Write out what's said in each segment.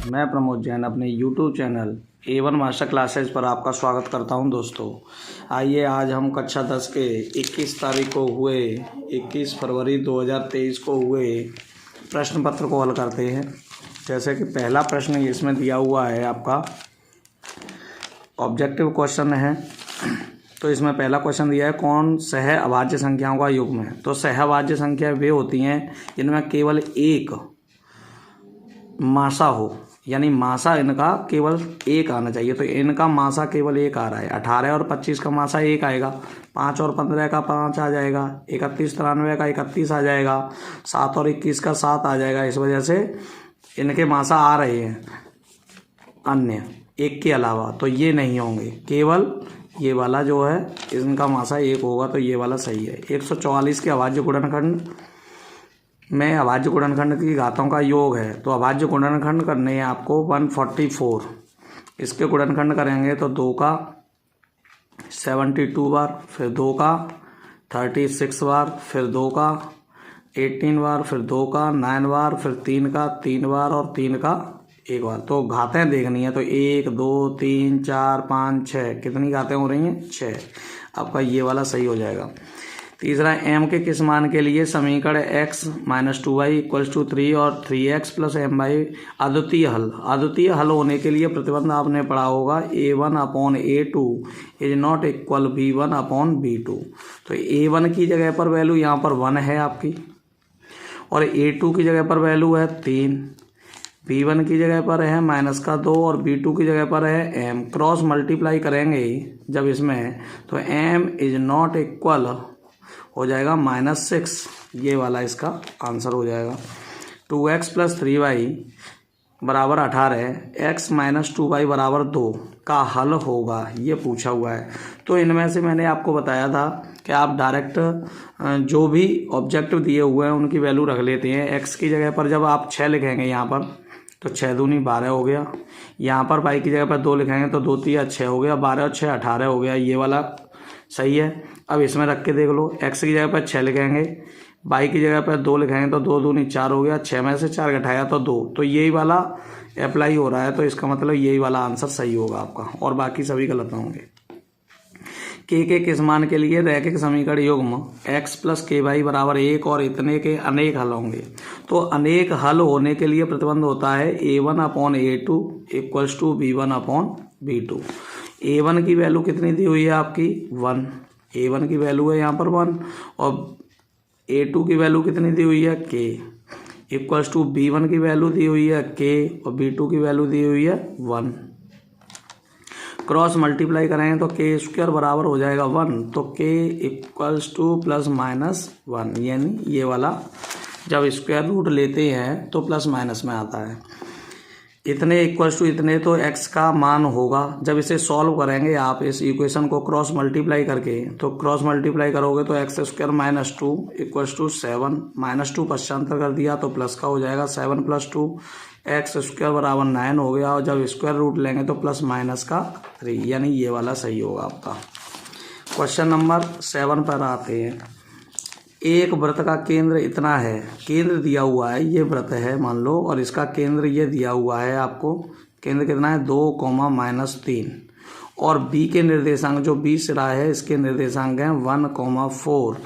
मैं प्रमोद जैन अपने YouTube channel A1 master classes पर आपका स्वागत करता हूं। दोस्तों आइए आज हम कक्षा 10 के 21 फरवरी 2023 को हुए प्रश्न पत्र को हल करते हैं। जैसे कि पहला प्रश्न इसमें दिया हुआ है, आपका ऑब्जेक्टिव क्वेश्चन है। तो इसमें पहला क्वेश्चन दिया है, कौन सह अभाज्य संख्याओं का युग्म है। तो सह अभाज्य संख्या वे होती हैं जिनमें केवल एक मासा हो, यानी मासा इनका केवल एक आना चाहिए। तो इनका मासा केवल एक आ रहा है। 18 और 25 का मासा एक आएगा, 5 और 15 का 5 आ जाएगा, 31 93 का 31 आ जाएगा, 7 और 21 का 7 आ जाएगा। इस वजह से इनके मासा आ रहे हैं अन्य एक के अलावा, तो ये नहीं होंगे। केवल ये वाला जो है इनका मासा एक होगा, तो ये वाला सही है। 144 के अभाज्य गुणनखंड में अभाज्य गुणनखंड की घातों का योग है। तो अभाज्य गुणनखंड करने हैं आपको 144। इसके गुणनखंड करेंगे तो 2 का 72 बार, फिर 2 का 36 बार, फिर 2 का 18 बार, फिर 2 का 9 बार, फिर 3 का 3 बार और 3 का 1 बार। तो घातें देखनी है तो 1 2 3 4 5 6 कितनी घातें हो रही हैं? 6। आपका ये वाला सही हो जाएगा। तीसरा, m के किस मान के लिए समीकरण x - 2y = 3 और 3x + my अद्वितीय हल। अद्वितीय हल होने के लिए प्रतिबंध आपने पढ़ा होगा a1/a2 is not equal b1/b2। तो a1 की जगह पर वैल्यू यहाँ पर 1 है आपकी, और a2 की जगह पर वैल्यू है 3, b1 की जगह पर है -2 और b2 की जगह पर है m। क्रॉस मल्टीप्लाई करेंगे जब इसमें, तो m इज नॉट इक्वल हो जाएगा -6। ये वाला इसका आंसर हो जाएगा। 2x + 3y = 18, x - 2y = 2 का हल होगा, ये पूछा हुआ है। तो इनमें से मैंने आपको बताया था कि आप डायरेक्ट जो भी ऑब्जेक्टिव दिए हुए हैं उनकी वैल्यू रख लेते हैं। x की जगह पर जब आप 6 लिखेंगे यहाँ पर, तो 6 दूनी 12 हो गया। यहाँ पर y की जगह पर 2 लिखेंगे तो 2 3 6 हो गया, 12 और 6 18 हो गया। ये वाला सही है। अब इसमें रख के देख लो, x की जगह पर 6 लिखेंगे, y की जगह पर 2 लिखेंगे तो 2 दूनी 4 हो गया, 6 में से 4 घटाया तो 2। तो यही वाला अप्लाई हो रहा है, तो इसका मतलब यही वाला आंसर सही होगा आपका, और बाकी सभी गलत होंगे। के किस मान के लिए रैखिक समीकरण युग्म x + ky = 1 और इतने के अनेक हल होंगे। तो अनेक हल होने के लिए प्रतिबंध होता है a1/a2 = b1/b2। a1 की वैल्यू कितनी दी हुई है आपकी? 1। a1 की वैल्यू है यहाँ पर 1, और a2 की वैल्यू कितनी दी हुई है? k = b1 की वैल्यू दी हुई है k, और b2 की वैल्यू दी हुई है 1। क्रॉस मल्टीप्लाई करेंगे तो k² बराबर हो जाएगा 1, तो k = ±1, यानी ये वाला जब स्क्वायर रूट लेते हैं तो प्लस माइनस में आता है। इतने = इतने तो x का मान होगा। जब इसे सॉल्व करेंगे आप इस इक्वेशन को क्रॉस मल्टीप्लाई करके, तो क्रॉस मल्टीप्लाई करोगे तो x² - 2 = 7, -2 पश्चांतर कर दिया तो प्लस का हो जाएगा, 7 + 2 x² = 9 हो गया। और जब स्क्वायर रूट लेंगे तो प्लस माइनस का 3, यानी ये वाला सही होगा आपका। क्वेश्चन नंबर 7 पर आते हैं। एक वृत्त का केंद्र इतना है, केंद्र दिया हुआ है, ये वृत्त है मान लो, और इसका केंद्र ये दिया हुआ है आपको। केंद्र कितना है? 2, -3, और b के निर्देशांक जो b सिरा है इसके निर्देशांक हैं 1, 4।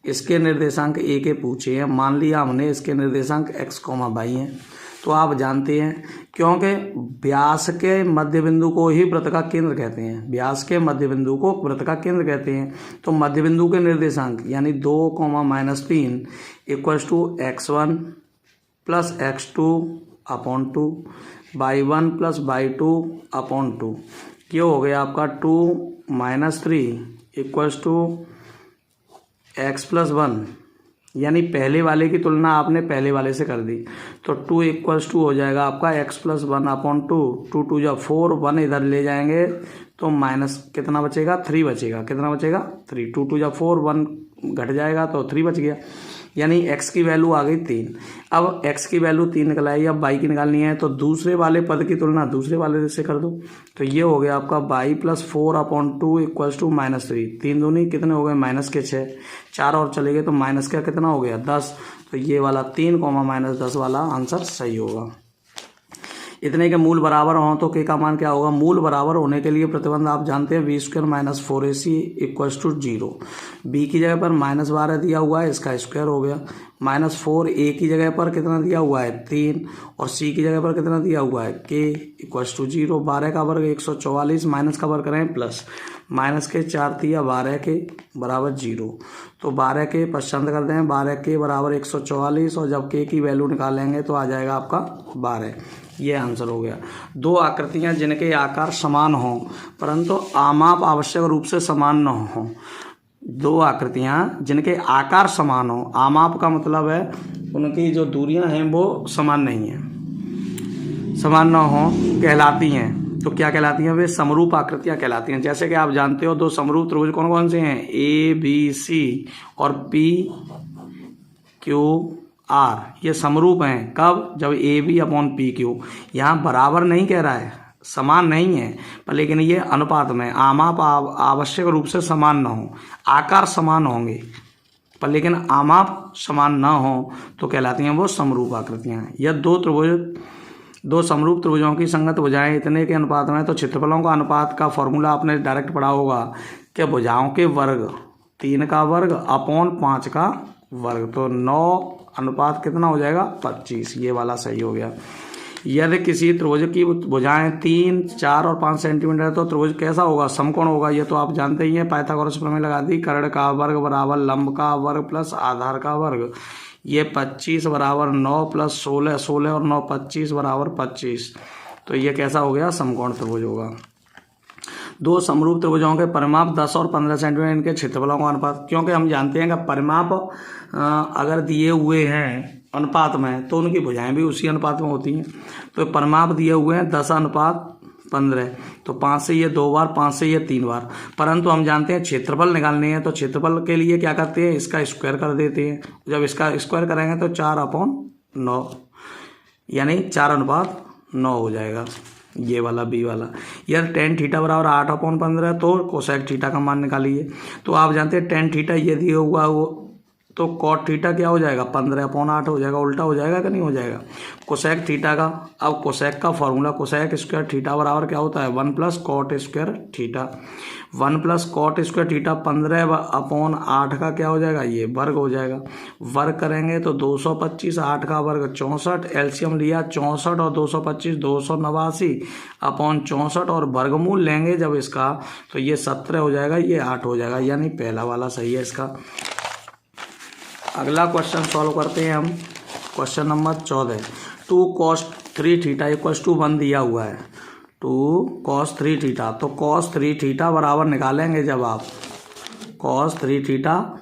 इसके निर्देशांक a के पूछे हैं। मान लिया हमने इसके निर्देशांक x, y हैं। तो आप जानते हैं, क्योंकि व्यास के मध्य बिंदु को ही वृत्त का केंद्र कहते हैं, व्यास के मध्य बिंदु को वृत्त का केंद्र कहते हैं। तो मध्य बिंदु के निर्देशांक यानी 2, -3 = x1 + x2/2 y1 + y2/2। ये हो गया आपका 2 - 3 = x + 1, यानी पहले वाले की तुलना आपने पहले वाले से कर दी। तो 2 = हो जाएगा आपका x + 1/2। 2 2 जा 4, 1 इधर ले जाएंगे तो माइनस कितना बचेगा? 3 बचेगा। कितना बचेगा? 3। 2 2 जा 4, 1 घट जाएगा तो 3 बच गया, यानी x की वैल्यू आ गई 3। अब x की वैल्यू 3 निकल आई, अब y की निकालनी है तो दूसरे वाले पद की तुलना दूसरे वाले से कर दो। तो ये हो गया आपका y + 4/2 = -3। 3 दूनी कितने हो गए? -6। 4 और चले गए तो माइनस का कितना हो गया? 10। तो ये वाला 3, -10 वाला आंसर सही होगा। इतने के मूल बराबर हों तो के का मान क्या होगा, मूल बराबर होने के लिए प्रतिबंध आप जानते हैं b² - 4ac = 0। b की जगह पर -12 दिया हुआ है, इसका स्क्वायर हो गया, -4a की जगह पर कितना दिया हुआ है 3 और c की जगह पर कितना दिया हुआ है k = 0। 12 का वर्ग 144, माइनस का वर्ग करें प्लस, माइनस के 4 दिया 12 के बराबर 0, तो 12 के पसंद करते हैं, 12 के बराबर 144 और जब k की वैल्यू निकालेंगे तो आ जाएगा आपका 12। ये आंसर हो गया। दो आकृतियां जिनके आकार समान हों परंतु आमाप आवश्यक रूप से समान न हों। दो आकृतियां जिनके आकार समान हो, आमाप का मतलब है उनकी जो दूरियां हैं वो समान नहीं हैं, समान न हो कहलाती हैं। तो क्या कहलाती हैं वे? समरूप आकृतियां कहलाती हैं। जैसे कि आप जानते हो दो समरूप त्रिभुज कौन कौन से हैं, ABC और PQR, ये समरूप हैं। कब? जब AB/PQ। यहाँ बराबर नहीं कह रहा है, समान नहीं है, पर लेकिन ये अनुपात में आमाप आवश्यक रूप से समान न हो, आकार समान होंगे पर लेकिन आमाप समान न हो तो कहलाती हैं वो समरूप आकृतियां। यह दो समरूप त्रिभुजों की संगत भुजाएं इतने के अनुपात में, तो क्षेत्रफलों का अनुपात का फॉर्मूला आपने डायरेक्ट पढ़ा होगा कि भुजाओं के वर्ग 3 का वर्ग अपॉन 5 का वर्ग, तो 9 अनुपात कितना हो जाएगा 25। ये वाला सही हो गया। यदि किसी त्रिभुज की भुजाएं 3, 4 और 5 सेंटीमीटर है तो त्रिभुज कैसा होगा, समकोण होगा। ये तो आप जानते ही हैं, पाइथागोरस प्रमेय लगा दी। कर्ण का वर्ग बराबर लंब का वर्ग प्लस आधार का वर्ग। ये 25 बराबर 9 प्लस 16, 16 और 9 25 बराबर 25, तो ये कैसा हो गया, समकोण त्रिभुज होगा। दो समरूप त्रिभुजों के परिमाप 10 और 15 सेंटीमीटर, इनके क्षेत्रफलों का अनुपात, क्योंकि हम जानते हैं कि परिमाप अगर दिए हुए हैं अनुपात में तो उनकी भुजाएं भी उसी अनुपात में होती हैं। तो परिमाप दिए हुए हैं 10/15, तो 5 से ये 2 बार, 5 से ये 3 बार, परंतु हम जानते हैं क्षेत्रफल निकालने हैं तो क्षेत्रफल के लिए क्या करते हैं, इसका स्क्वायर कर देते हैं। जब इसका स्क्वायर करेंगे तो 4/9 यानी 4/9 हो जाएगा। ये वाला बी वाला। यार tan थीटा बराबर 8/15 तो कोसेक थीटा का मान निकालिए। तो आप जानते हैं tan थीटा ये दिया हुआ वो, तो cot थीटा क्या हो जाएगा 15/8 हो जाएगा। उल्टा हो जाएगा कि नहीं हो जाएगा। कोसेक थीटा का, अब कोसेक का फॉर्मूला कोसेक स्क्वायर थीटा बराबर क्या होता है 1 + cot square theta. 1 + cot square theta 15/8 का क्या हो जाएगा, ये वर्ग हो जाएगा। वर्ग करेंगे तो 225, 8 का वर्ग 64, एलसीएम लिया 64 और 225 289/64 और वर्गमूल लेंगे जब इसका तो ये 17 हो जाएगा, ये 8 हो जाएगा, यानी पहला वाला सही है इसका। अगला क्वेश्चन सॉल्व करते हैं हम। क्वेश्चन नंबर 14, 2 cos 3 थीटा = 1 दिया हुआ है। 2 cos 3 थीटा, तो cos 3 थीटा बराबर निकालेंगे, जब आप cos 3 थीटा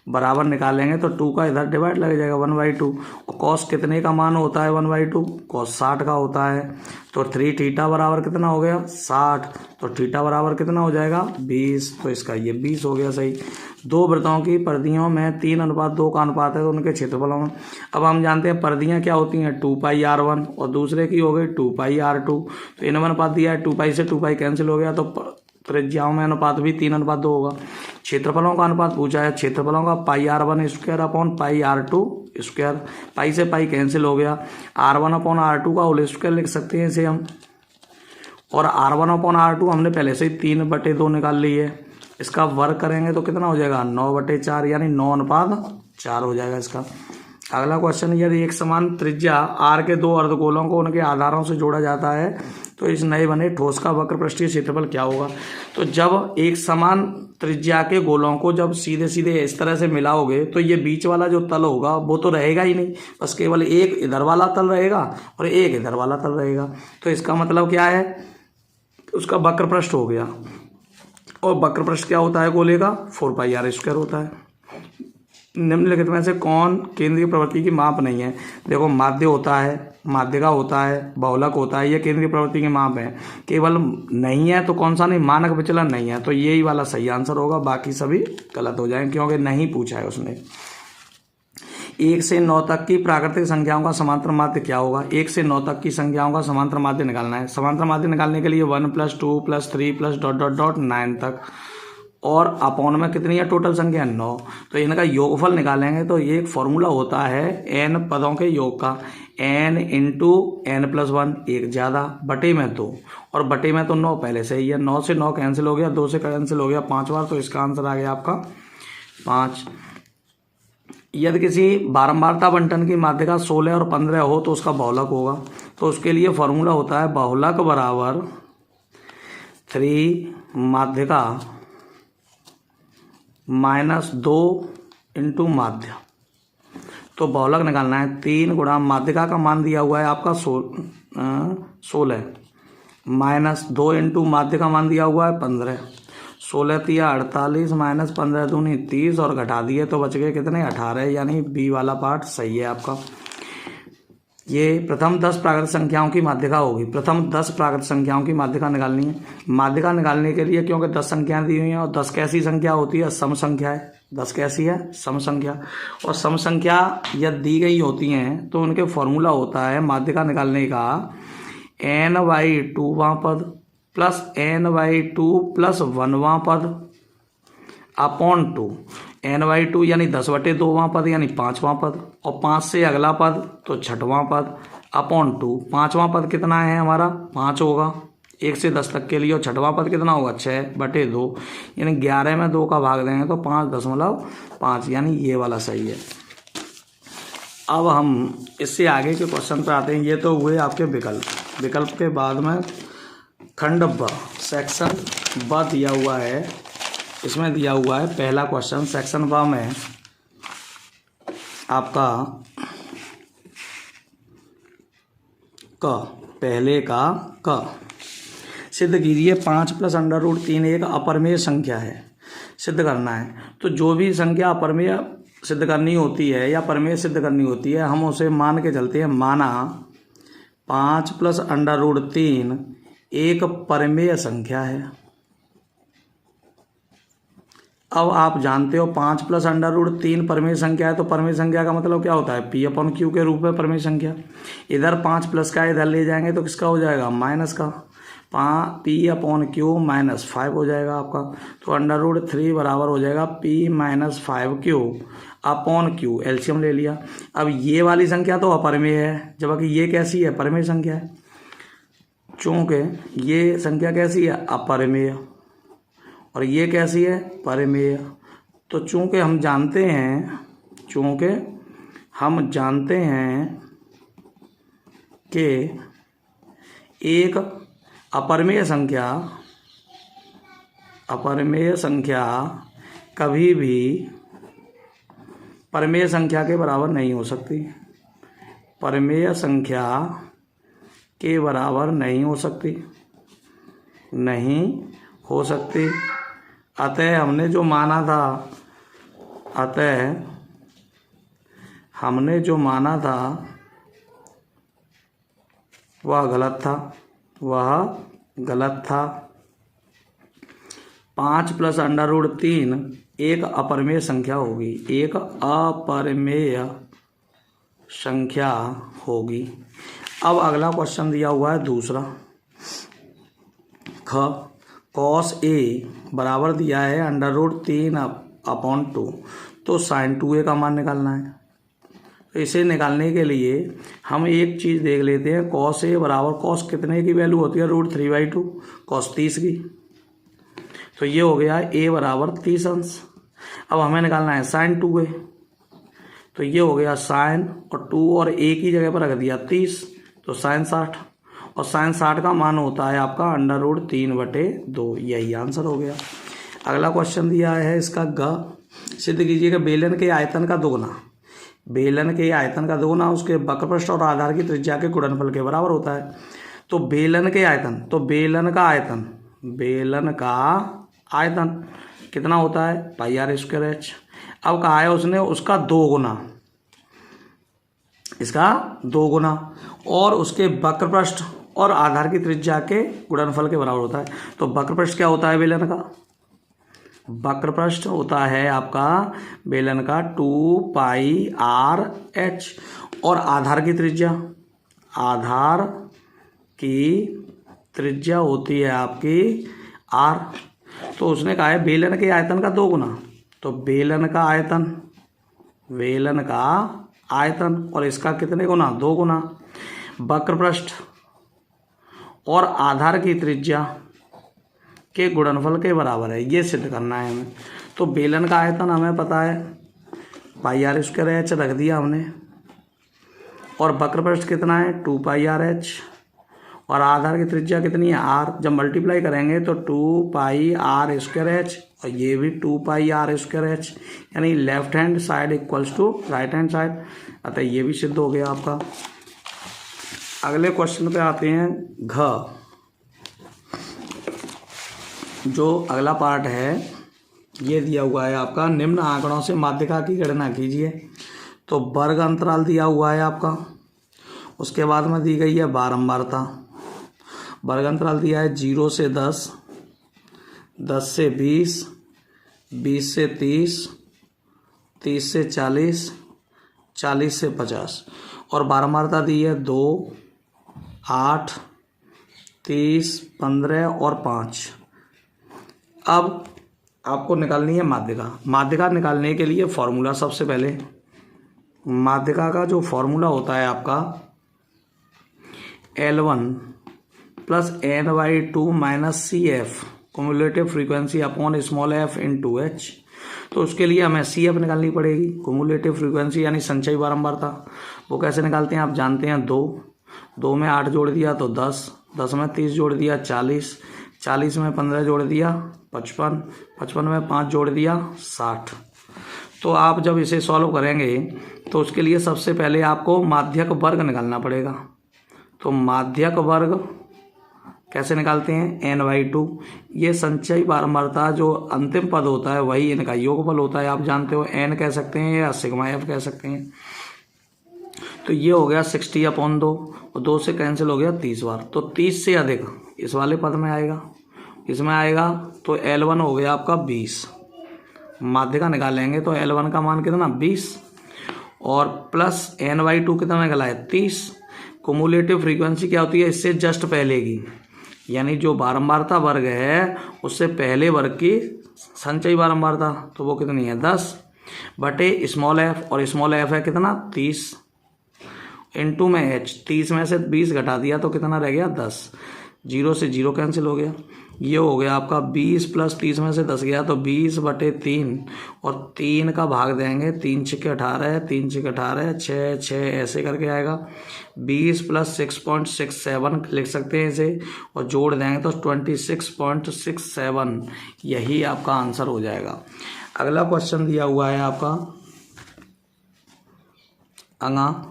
बराबर निकालेंगे तो 2 का इधर डिवाइड लग जाएगा 1/2। और cos कितने का मान होता है 1/2, cos 60 का होता है। तो 3 थीटा बराबर कितना हो गया 60, तो थीटा बराबर कितना हो जाएगा 20, तो इसका ये 20 हो गया सही। दो वृत्तों की परिधियों में 3:2 का अनुपात है तो उनके क्षेत्रफलों में, अब हम जानते हैं परिधियां क्या होती हैं 2πr1 और दूसरे की हो गई 2πr2। तो इनमें अनुपात दिया है 2π से 2π कैंसिल हो गया, तो त्रिज्याओं में अनुपात भी 3:2 होगा। क्षेत्रफलों का अनुपात पूछा है, क्षेत्रफलों का πr1 square upon πr2 square, पाई से पाई कैंसिल हो गया। r1/r2 का होल स्क्वायर लिख सकते हैं इसे हम, और r1/r2 हमने पहले से ही 3/2 निकाल ली है। इसका वर्ग करेंगे तो कितना हो जाएगा 9/4 यानी 9:4 हो जाएगा इसका। अगला क्वेश्चन, यदि एक समान त्रिज्या r के दो अर्धगोलों को उनके आधारों से जोड़ा जाता है तो इस नए बने ठोस का वक्र पृष्ठीय क्षेत्रफल क्या होगा। तो जब एक समान त्रिज्या के गोलों को जब सीधे सीधे इस तरह से मिलाओगे तो ये बीच वाला जो तल होगा वो तो रहेगा ही नहीं, बस केवल एक इधर वाला तल रहेगा और एक इधर वाला तल रहेगा। तो इसका मतलब क्या है, उसका वक्र पृष्ठ हो गया। और वक्र पृष्ठ क्या होता है गोले का 4πr² होता है। निम्नलिखित में से कौन केंद्रीय प्रवृत्ति की माप नहीं है। देखो माध्य होता है, माध्यिका होता है, बहुलक होता है, ये केंद्रीय प्रवृत्ति के माप है। केवल नहीं है तो कौन सा नहीं, मानक विचलन नहीं है, तो यही वाला सही आंसर होगा, बाकी सभी गलत हो जाएंगे क्योंकि नहीं पूछा है उसने। 1 से 9 तक की प्राकृतिक संख्याओं का समांतर माध्य क्या होगा। 1 से 9 तक की संख्याओं का समांतर माध्य निकालना है। समांतर माध्य निकालने के लिए 1 + 2 + 3 + ... 9 तक और अपॉन में कितनी है टोटल संख्या 9। तो इनका योगफल निकालेंगे तो ये एक फॉर्मूला होता है n पदों के योग का, n इंटू n+1 एक ज़्यादा बटे में 2 और बटे में तो 9 पहले से ही है। 9 से 9 कैंसिल हो गया, 2 से कैंसिल हो गया 5 बार, तो इसका आंसर आ गया आपका 5। यदि किसी बारंबारता बंटन की माध्यिका 16 और 15 हो तो उसका बहुलक होगा। तो उसके लिए फॉर्मूला होता है बहुलक बराबर 3 माध्यिका -2 इंटू माध्य। तो बहुलक निकालना है 3 गुणा माध्यिका का मान दिया हुआ है आपका 16 -2 इंटू माध्य का मान दिया हुआ है 15। 16 तिया 48 -15 दूनी 30 और घटा दिए तो बच गए कितने 18, यानी बी वाला पार्ट सही है आपका। ये प्रथम 10 प्राकृत संख्याओं की माध्यिका होगी। प्रथम 10 प्राकृत संख्याओं की माध्यिका निकालनी है। माध्यिका निकालने के लिए क्योंकि 10 संख्याएं दी हुई हैं और 10 कैसी संख्या होती है, सम संख्या है। 10 कैसी है, सम संख्या। और सम संख्या यदि दी गई होती हैं तो उनके फॉर्मूला होता है माध्यिका निकालने का n/2वां पद प्लस n/2 प्लस 1वां पद अपॉन 2। n/2 यानी 10/2वां पद यानी 5वां पद, और 5 से अगला पद तो 6वां पद अपॉन 2। 5वां पद कितना है हमारा 5 होगा 1 से 10 तक के लिए, और 6वां पद कितना होगा 6/2, यानी 11 में 2 का भाग देंगे तो 5.5, यानी ये वाला सही है। अब हम इससे आगे के क्वेश्चन पर आते हैं। ये तो हुए आपके विकल्प। विकल्प के बाद में खंड ब सेक्शन ब दिया हुआ है। इसमें दिया हुआ है पहला क्वेश्चन सेक्शन ब में आपका क, पहले का क। सिद्ध कीजिए 5 + √3 एक अपरिमेय संख्या है। सिद्ध करना है तो जो भी संख्या अपरिमेय सिद्ध करनी होती है या परिमेय सिद्ध करनी होती है हम उसे मान के चलते हैं। माना 5 + √3 एक परिमेय संख्या है। अब आप जानते हो 5 + √3 परिमेय संख्या है, तो परिमेय संख्या का मतलब क्या होता है P/Q के रूप में परिमेय संख्या। इधर 5 प्लस का इधर ले जाएंगे तो किसका हो जाएगा माइनस का, P/Q -5 हो जाएगा आपका। तो √3 बराबर हो जाएगा P-5Q/Q, एलसीएम ले लिया। अब ये वाली संख्या तो अपरिमेय है, जबकि ये कैसी है परिमेय संख्या है। चूंकि ये संख्या कैसी है अपरिमेय और ये कैसी है परिमेय, तो चूंकि हम जानते हैं कि एक अपरिमेय संख्या कभी भी परिमेय संख्या के बराबर नहीं हो सकती। परिमेय संख्या के बराबर नहीं हो सकती। अतः हमने जो माना था वह गलत था। 5 + √3 एक अपरिमेय संख्या होगी। अब अगला क्वेश्चन दिया हुआ है दूसरा ख। cos A बराबर दिया है √3/2, तो sin 2A का मान निकालना है। तो इसे निकालने के लिए हम एक चीज़ देख लेते हैं। cos A बराबर cos कितने की वैल्यू होती है √3/2 cos 30 की। तो ये हो गया A बराबर 30 अंश। अब हमें निकालना है sin 2A, तो ये हो गया sin और 2 और A की जगह पर रख दिया 30, तो sin 60, और sin 60 का मान होता है आपका √3/2। यही आंसर हो गया। अगला क्वेश्चन दिया है इसका ग। सिद्ध कीजिएगा बेलन के आयतन का दोगुना उसके वक्रपृष्ठ और आधार की त्रिज्या के गुणनफल के बराबर होता है। तो बेलन का आयतन कितना होता है πr²h। अब कहा है उसने उसका दो गुना और उसके वक्रपृष्ठ और आधार की त्रिज्या के गुणनफल के बराबर होता है। तो वक्रपृष्ठ क्या होता है बेलन का, वक्रपृष्ठ होता है आपका बेलन का 2πr/h, और आधार की त्रिज्या होती है आपकी r। तो उसने कहा है बेलन के आयतन का 2 गुना, तो बेलन का आयतन और इसका कितने गुना, 2 गुना। वक्रपृष्ठ और आधार की त्रिज्या के गुणनफल के बराबर है, ये सिद्ध करना है हमें। तो बेलन का आयतन हमें पता है पाई आर स्क्वायर एच रख दिया हमने, और वक्रपृष्ठ कितना है 2 पाई आर एच, और आधार की त्रिज्या कितनी है आर। जब मल्टीप्लाई करेंगे तो 2 पाई आर स्क्वायर एच और ये भी 2 पाई आर स्क्वायर एच, यानी left hand side equals to right hand side, अतः ये भी सिद्ध हो गया आपका। अगले क्वेश्चन पे आते हैं घ। जो अगला पार्ट है ये दिया हुआ है आपका, निम्न आंकड़ों से माध्यिका की गणना कीजिए। तो वर्ग अंतराल दिया हुआ है आपका, उसके बाद में दी गई है बारंबारता। वर्ग अंतराल दिया है 0 से 10, 10 से 20, 20 से 30, 30 से 40, 40 से 50, और बारंबारता दी है 2, 8, 30, 15 और 5। अब आपको निकालनी है माध्यिका। माध्यिका निकालने के लिए फॉर्मूला, सबसे पहले माध्यिका का जो फॉर्मूला होता है आपका L1 plus N/2 minus CF cumulative frequency upon small f into h। तो उसके लिए हमें CF निकालनी पड़ेगी, कुमुलेटिव फ्रीक्वेंसी यानी संचयी बारंबारता। वो कैसे निकालते हैं आप जानते हैं, 2 में 8 जोड़ दिया तो 10, 10 में 30 जोड़ दिया 40, 40 में 15 जोड़ दिया 55, 55 में 5 जोड़ दिया 60। तो आप जब इसे सॉल्व करेंगे तो उसके लिए सबसे पहले आपको माध्यक वर्ग निकालना पड़ेगा। तो माध्यक वर्ग कैसे निकालते हैं, N/2। ये संचयी बारंबारता जो अंतिम पद होता है वही इनका योगफल होता है, आप जानते हो N कह सकते हैं या सिग्मा F कह सकते हैं। तो ये हो गया 60/2 और 2 से कैंसिल हो गया 30 बार। तो 30 से अधिक इस वाले पद में आएगा, इसमें आएगा, तो L1 हो गया आपका 20। माध्यिका निकालेंगे तो L1 का मान कितना 20 और प्लस N/2 कितना निकला है 30। कुमुलेटिव फ्रीक्वेंसी क्या होती है, इससे जस्ट पहले की, यानी जो बारंबारता वर्ग है उससे पहले वर्ग की संचयी बारंबारता, तो वो कितनी है 10 बटे स्मॉल f, और स्मॉल f है कितना 30 इंटू में h। 30 में से 20 घटा दिया तो कितना रह गया 10, 0 से 0 कैंसिल हो गया। ये हो गया आपका 20 प्लस 30 में से 10 गया तो 20 बटे 3, और 3 का भाग देंगे, 3 छक्के 18, 3 छक्के 18, 6 6 ऐसे करके आएगा। 20 प्लस 6.67 लिख सकते हैं इसे, और जोड़ देंगे तो 26.67, यही आपका आंसर हो जाएगा। अगला क्वेश्चन दिया हुआ है आपका अंगा,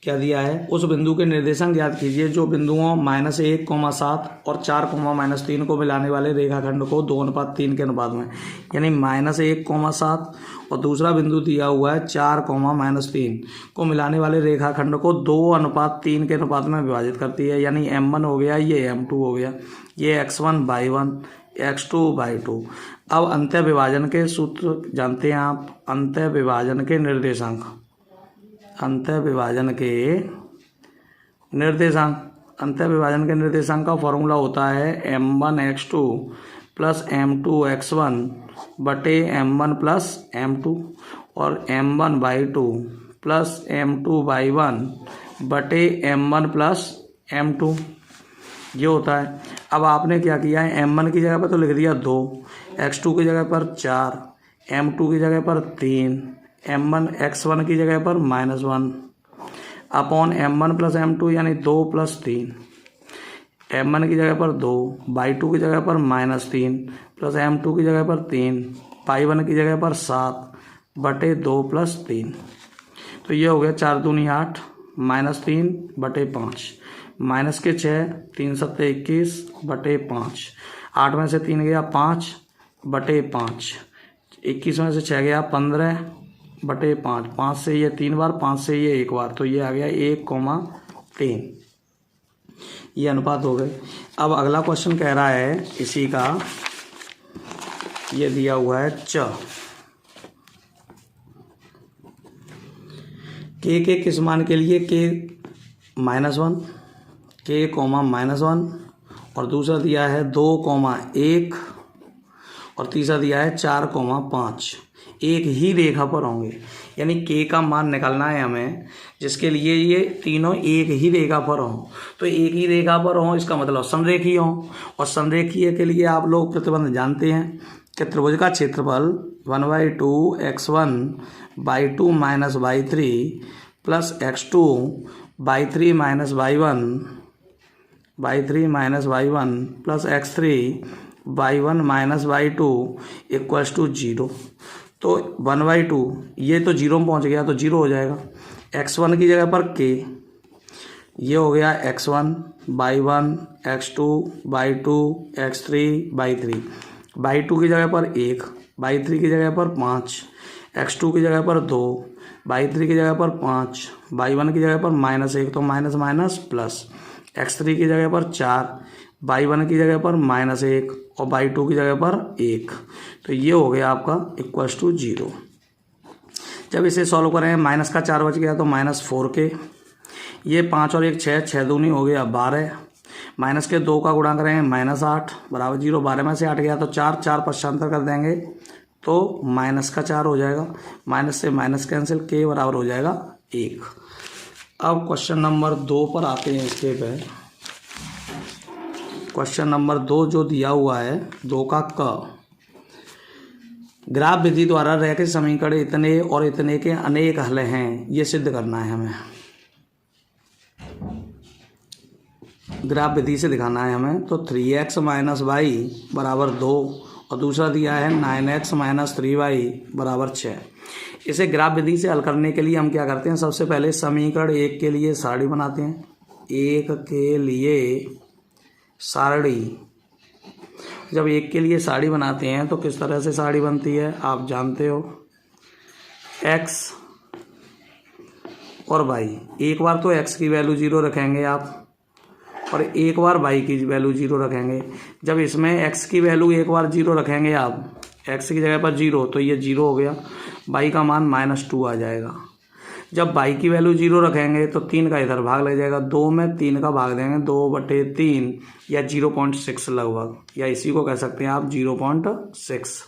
क्या दिया है, उस बिंदु के निर्देशांक ज्ञात कीजिए जो बिंदुओं -1,7 और 4,-3 को मिलाने वाले रेखाखंड को 2:3 के अनुपात में, यानी -1,7 और दूसरा बिंदु दिया हुआ है 4,-3 को मिलाने वाले रेखाखंड को 2:3 के अनुपात में विभाजित करती है। यानी M1 हो गया, ये M2 हो गया, ये X1/1 X2/2। अब अंत्य विभाजन के सूत्र जानते हैं आप, अंत्य विभाजन के निर्देशांक, अंत्य विभाजन के निर्देशांक का फॉर्मूला होता है M1x2 प्लस M2x1 बटे M1 प्लस M2, और M1/2 प्लस M2/1 बटे M1 प्लस M2, ये होता है। अब आपने क्या किया है, M1 की जगह पर तो लिख दिया 2, X2 की जगह पर 4, M2 की जगह पर 3, M1 X1 की जगह पर -1 अपॉन M1 प्लस M2 यानी 2 प्लस 3, M1 की जगह पर 2, y2 की जगह पर -3 प्लस M2 की जगह पर 3, y1 की जगह पर 7 बटे 2 प्लस 3। तो ये हो गया 4 दूनी 8 -3 बटे 5, माइनस के 6, 3 सत्ते 21 बटे 5, 8 में से 3 गया 5 बटे 5, 21 में से 6 गया 15 बटे 5, 5 से ये 3 बार, 5 से ये 1 बार, तो ये आ गया 1,3, ये अनुपात हो गए। अब अगला क्वेश्चन कह रहा है इसी का, ये दिया हुआ है च, के किस मान के लिए k-1, k, -1, और दूसरा दिया है 2,1 और तीसरा दिया है 4,5, एक ही रेखा पर होंगे, यानी के का मान निकालना है हमें जिसके लिए ये तीनों एक ही रेखा पर हों। तो एक ही रेखा पर हों इसका मतलब समरेखीय हों, और समरेखीय के लिए आप लोग प्रतिबंध जानते हैं कि त्रिभुज का क्षेत्रफल 1/2 x1/2 minus y3 plus x2/3 minus y1 plus x3/1 minus y2 equals to 0। तो 1/2 ये तो 0 में पहुँच गया तो 0 हो जाएगा। x1 की जगह पर k, ये हो गया x1/1 x2/2 x3/3, y2 की जगह पर 1, y3 की जगह पर 5, x2 की जगह पर 2, y3 की जगह पर 5, y1 की जगह पर -1 तो माइनस माइनस प्लस, x3 की जगह पर 4, y1 की जगह पर -1 और y2 की जगह पर 1। तो ये हो गया आपका इक्वल्स टू 0। जब इसे सॉल्व करें माइनस का 4 बच गया तो -4k, ये 5 और 1 6, 6 दूनी हो गया 12, माइनस के 2 का गुणा करें -8 बराबर 0, 12 में से 8 गया तो 4, 4 पश्चांतर कर देंगे तो माइनस का 4 हो जाएगा, माइनस से माइनस कैंसिल, k बराबर हो जाएगा 1। अब क्वेश्चन नंबर 2 पर आते हैं। इसके पे क्वेश्चन नंबर 2 जो दिया हुआ है 2 का क, ग्राफ विधि द्वारा रैखिक समीकरण इतने और इतने के अनेक हल हैं, ये सिद्ध करना है हमें। ग्राफ विधि से दिखाना है हमें। तो 3x माइनस वाई बराबर 2 और दूसरा दिया है 9x माइनस 3y बराबर 6। इसे ग्राफ विधि से हल करने के लिए हम क्या करते हैं, सबसे पहले समीकरण 1 के लिए सारणी बनाते हैं। 1 के लिए सारणी, जब 1 के लिए सारणी बनाते हैं तो किस तरह से सारणी बनती है आप जानते हो। x और y, एक बार तो x की वैल्यू 0 रखेंगे आप और एक बार y की वैल्यू 0 रखेंगे। जब इसमें x की वैल्यू एक बार 0 रखेंगे आप, x की जगह पर 0 तो ये 0 हो गया, y का मान -2 आ जाएगा। जब y की वैल्यू 0 रखेंगे तो 3 का इधर भाग लग जाएगा, 2 में 3 का भाग देंगे 2/3 या 0.6 लगभग, या इसी को कह सकते हैं आप 0.6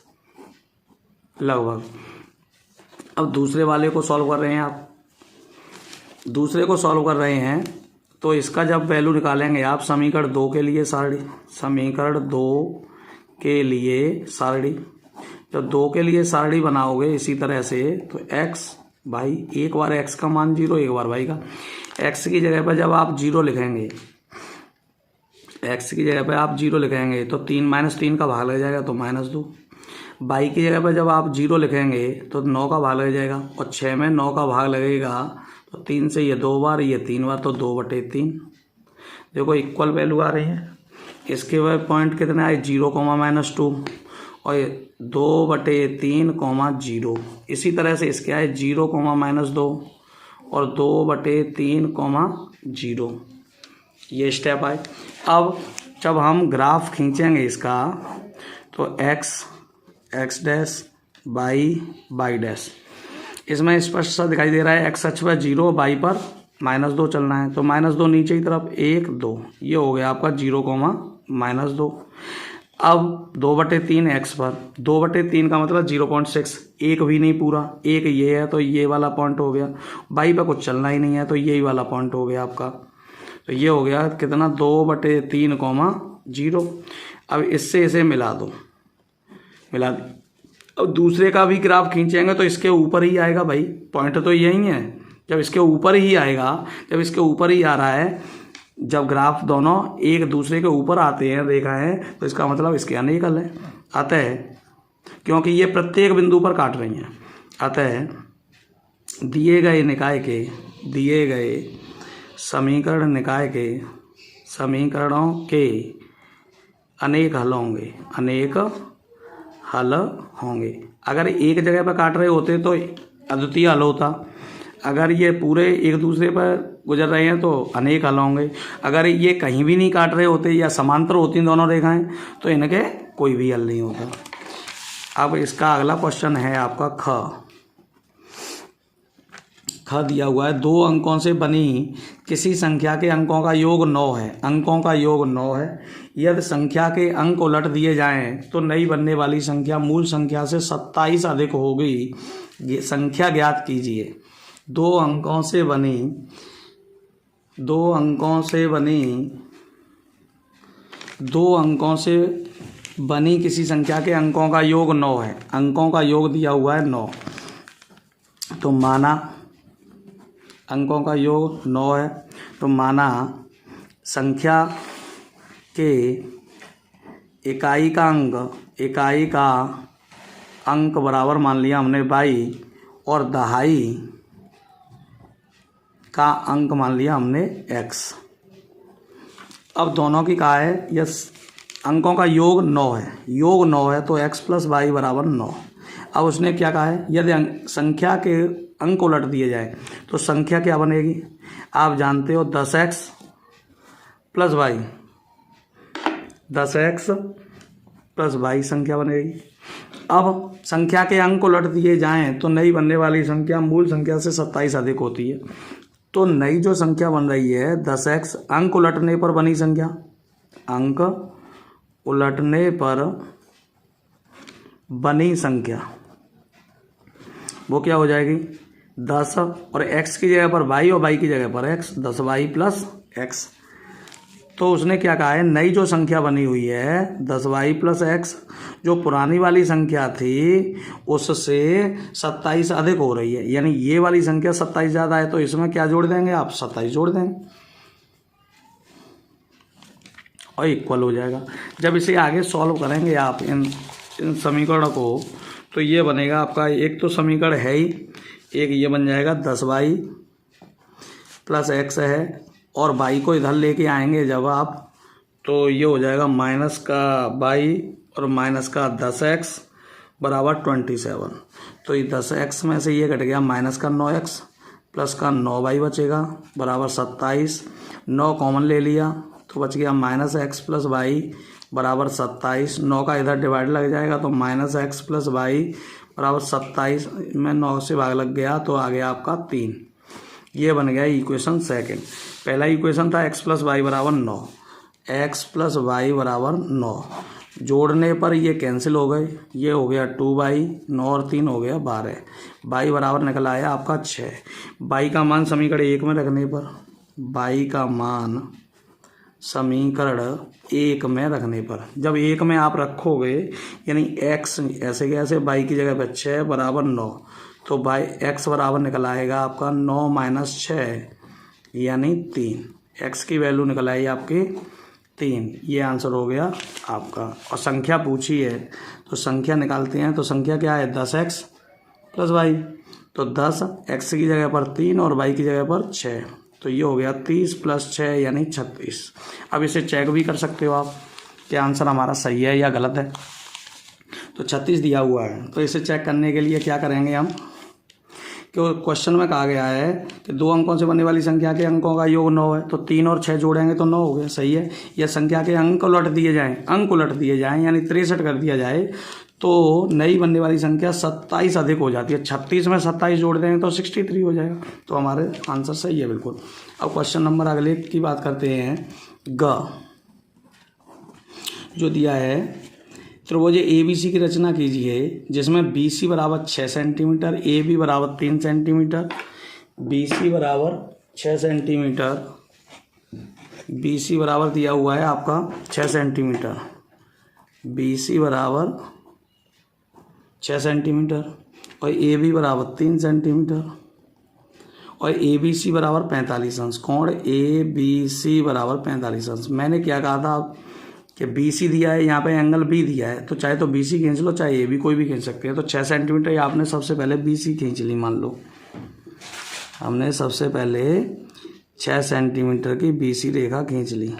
लगभग। अब दूसरे वाले को सॉल्व कर रहे हैं आप, दूसरे को सॉल्व कर रहे हैं तो इसका जब वैल्यू निकालेंगे आप समीकरण 2 के लिए सारणी, समीकरण 2 के लिए सारणी, जब 2 के लिए सारणी बनाओगे इसी तरह से तो x भाई, एक बार x का मान 0, एक बार y का, x की जगह पर जब आप 0 लिखेंगे, x की जगह पर आप 0 लिखेंगे तो 3 का भाग लग जाएगा तो -2, y की जगह पर जब आप 0 लिखेंगे तो 9 का भाग लग जाएगा और 6 में 9 का भाग लगेगा तो 3 से ये 2 बार, ये 3 बार तो 2/3। देखो इक्वल वैल्यू आ रही है। इसके बाद पॉइंट कितने आए 0, -2 और 2/3, 0। इसी तरह से इसके आए 0, -2 और 2/3, 0। ये स्टेप आए। अब जब हम ग्राफ खींचेंगे इसका तो x डैश y डैश, इसमें स्पष्ट सा दिखाई दे रहा है x अक्ष पर 0, y पर -2 चलना है तो -2 नीचे की तरफ 1 2, ये हो गया आपका 0, -2। अब 2/3 x पर, 2/3 का मतलब 0.6, एक भी नहीं पूरा, एक ये है तो ये वाला पॉइंट हो गया, y पर कुछ चलना ही नहीं है तो यही वाला पॉइंट हो गया आपका। तो ये हो गया कितना 2/3, 0। अब इससे इसे मिला दो, मिला दी। अब दूसरे का भी ग्राफ खींचेंगे तो इसके ऊपर ही आएगा भाई, पॉइंट तो यही है, जब इसके ऊपर ही आएगा, जब इसके ऊपर ही आ रहा है, जब ग्राफ दोनों एक दूसरे के ऊपर आते हैं रेखा है तो इसका मतलब इसके अनेक हल है। अतः क्योंकि ये प्रत्येक बिंदु पर काट रही हैं, अतः दिए गए निकाय के, दिए गए समीकरण निकाय के समीकरणों के अनेक हल होंगे, अनेक हल होंगे। अगर एक जगह पर काट रहे होते तो अद्वितीय हल होता, अगर ये पूरे एक दूसरे पर गुजर रहे हैं तो अनेक हल होंगे। अगर ये कहीं भी नहीं काट रहे होते या समांतर होती दोनों रेखाएं तो इनके कोई भी हल नहीं होता। अब इसका अगला क्वेश्चन है आपका ख। ख दिया हुआ है 2 अंकों से बनी किसी संख्या के अंकों का योग 9 है, अंकों का योग 9 है। यदि संख्या के अंक उलट दिए जाएं तो नई बनने वाली संख्या मूल संख्या से 27 अधिक होगी। ये संख्या ज्ञात कीजिए। 2 अंकों से बनी किसी संख्या के अंकों का योग 9 है, अंकों का योग दिया हुआ है 9। तो माना अंकों का योग 9 है, तो माना संख्या के इकाई का अंक बराबर मान लिया हमने 22 और दहाई का अंक मान लिया हमने x। अब दोनों की कहा है, यस अंकों का योग 9 है, योग 9 है तो x + y बराबर 9। अब उसने क्या कहा है, यदि संख्या के अंक उलट दिए जाए तो संख्या क्या बनेगी, आप जानते हो 10x + y, 10x + y संख्या बनेगी। अब संख्या के अंक उलट दिए जाएं तो नई बनने वाली संख्या मूल संख्या से 27 अधिक होती है। तो नई जो संख्या बन रही है 10x, अंक उलटने पर बनी संख्या, अंक उलटने पर बनी संख्या वो क्या हो जाएगी 10 और x की जगह पर y और y की जगह पर x, 10y + x। तो उसने क्या कहा है, नई जो संख्या बनी हुई है 10y + x जो पुरानी वाली संख्या थी उससे 27 अधिक हो रही है, यानी ये वाली संख्या 27 ज़्यादा है, तो इसमें क्या जोड़ देंगे आप, 27 जोड़ देंगे और इक्वल हो जाएगा। जब इसे आगे सॉल्व करेंगे आप इन समीकरण को, तो ये बनेगा आपका, एक तो समीकरण है ही, एक ये बन जाएगा 10y + x है और y को इधर लेके आएंगे जब आप, तो ये हो जाएगा माइनस का y और माइनस का 10x बराबर 27। तो ये 10x में से ये कट गया, माइनस का 9x प्लस का 9y बचेगा बराबर 27। 9 कॉमन ले लिया तो बच गया -x + y बराबर 27। 9 का इधर डिवाइड लग जाएगा तो -x + y बराबर 27 में 9 से भाग लग गया तो आ गया आपका 3। ये बन गया इक्वेशन सेकंड। पहला इक्वेशन था x + y बराबर 9, x + y बराबर 9। जोड़ने पर ये कैंसिल हो गए, ये हो गया 2y, 9 और 3 हो गया 12, y बराबर निकला है आपका 6। y का मान समीकरण 1 में रखने पर, y का मान समीकरण 1 में रखने पर, जब 1 में आप रखोगे यानी x ऐसे कैसे y की जगह पर 6 बराबर 9, तो y x बराबर निकल आएगा आपका 9 - 6 यानी 3। x की वैल्यू निकल आई आपकी 3। ये आंसर हो गया आपका। और संख्या पूछी है तो संख्या निकालते हैं, तो संख्या क्या है 10x + y, तो 10 x की जगह पर 3 और y की जगह पर 6, तो ये हो गया 30 + 6 यानी 36। अब इसे चेक भी कर सकते हो आप कि आंसर हमारा सही है या गलत है। तो 36 दिया हुआ है, तो इसे चेक करने के लिए क्या करेंगे हम, कि क्वेश्चन में कहा गया है कि 2 अंकों से बनने वाली संख्या के अंकों का योग 9 है, तो 3 और 6 जोड़ेंगे तो 9 हो गए, सही है। यह संख्या के अंक उलट दिए जाएं यानी 63 कर दिया जाए तो नई बनने वाली संख्या 27 अधिक हो जाती है। 36 में 27 जोड़ देंगे तो 63 हो जाएगा, तो हमारे आंसर सही है बिल्कुल। अब क्वेश्चन नंबर अगले की बात करते हैं। ग जो दिया है, त्रिभुज ABC की रचना कीजिए जिसमें BC बराबर 6 सेंटीमीटर, AB बराबर 3 सेंटीमीटर, BC बराबर 6 सेंटीमीटर, BC बराबर दिया हुआ है आपका 6 सेंटीमीटर, BC बराबर 6 सेंटीमीटर और AB बराबर 3 सेंटीमीटर और ABC बराबर 45 अंश। कोण ABC बराबर 45 अंश। मैंने क्या कहा था कि BC दिया है, यहाँ पे एंगल B दिया है, तो चाहे तो BC खींच लो चाहे AB, कोई भी खींच सकते हैं। तो 6 सेंटीमीटर आपने सबसे पहले BC खींच ली, मान लो हमने सबसे पहले 6 सेंटीमीटर की BC रेखा खींच ली।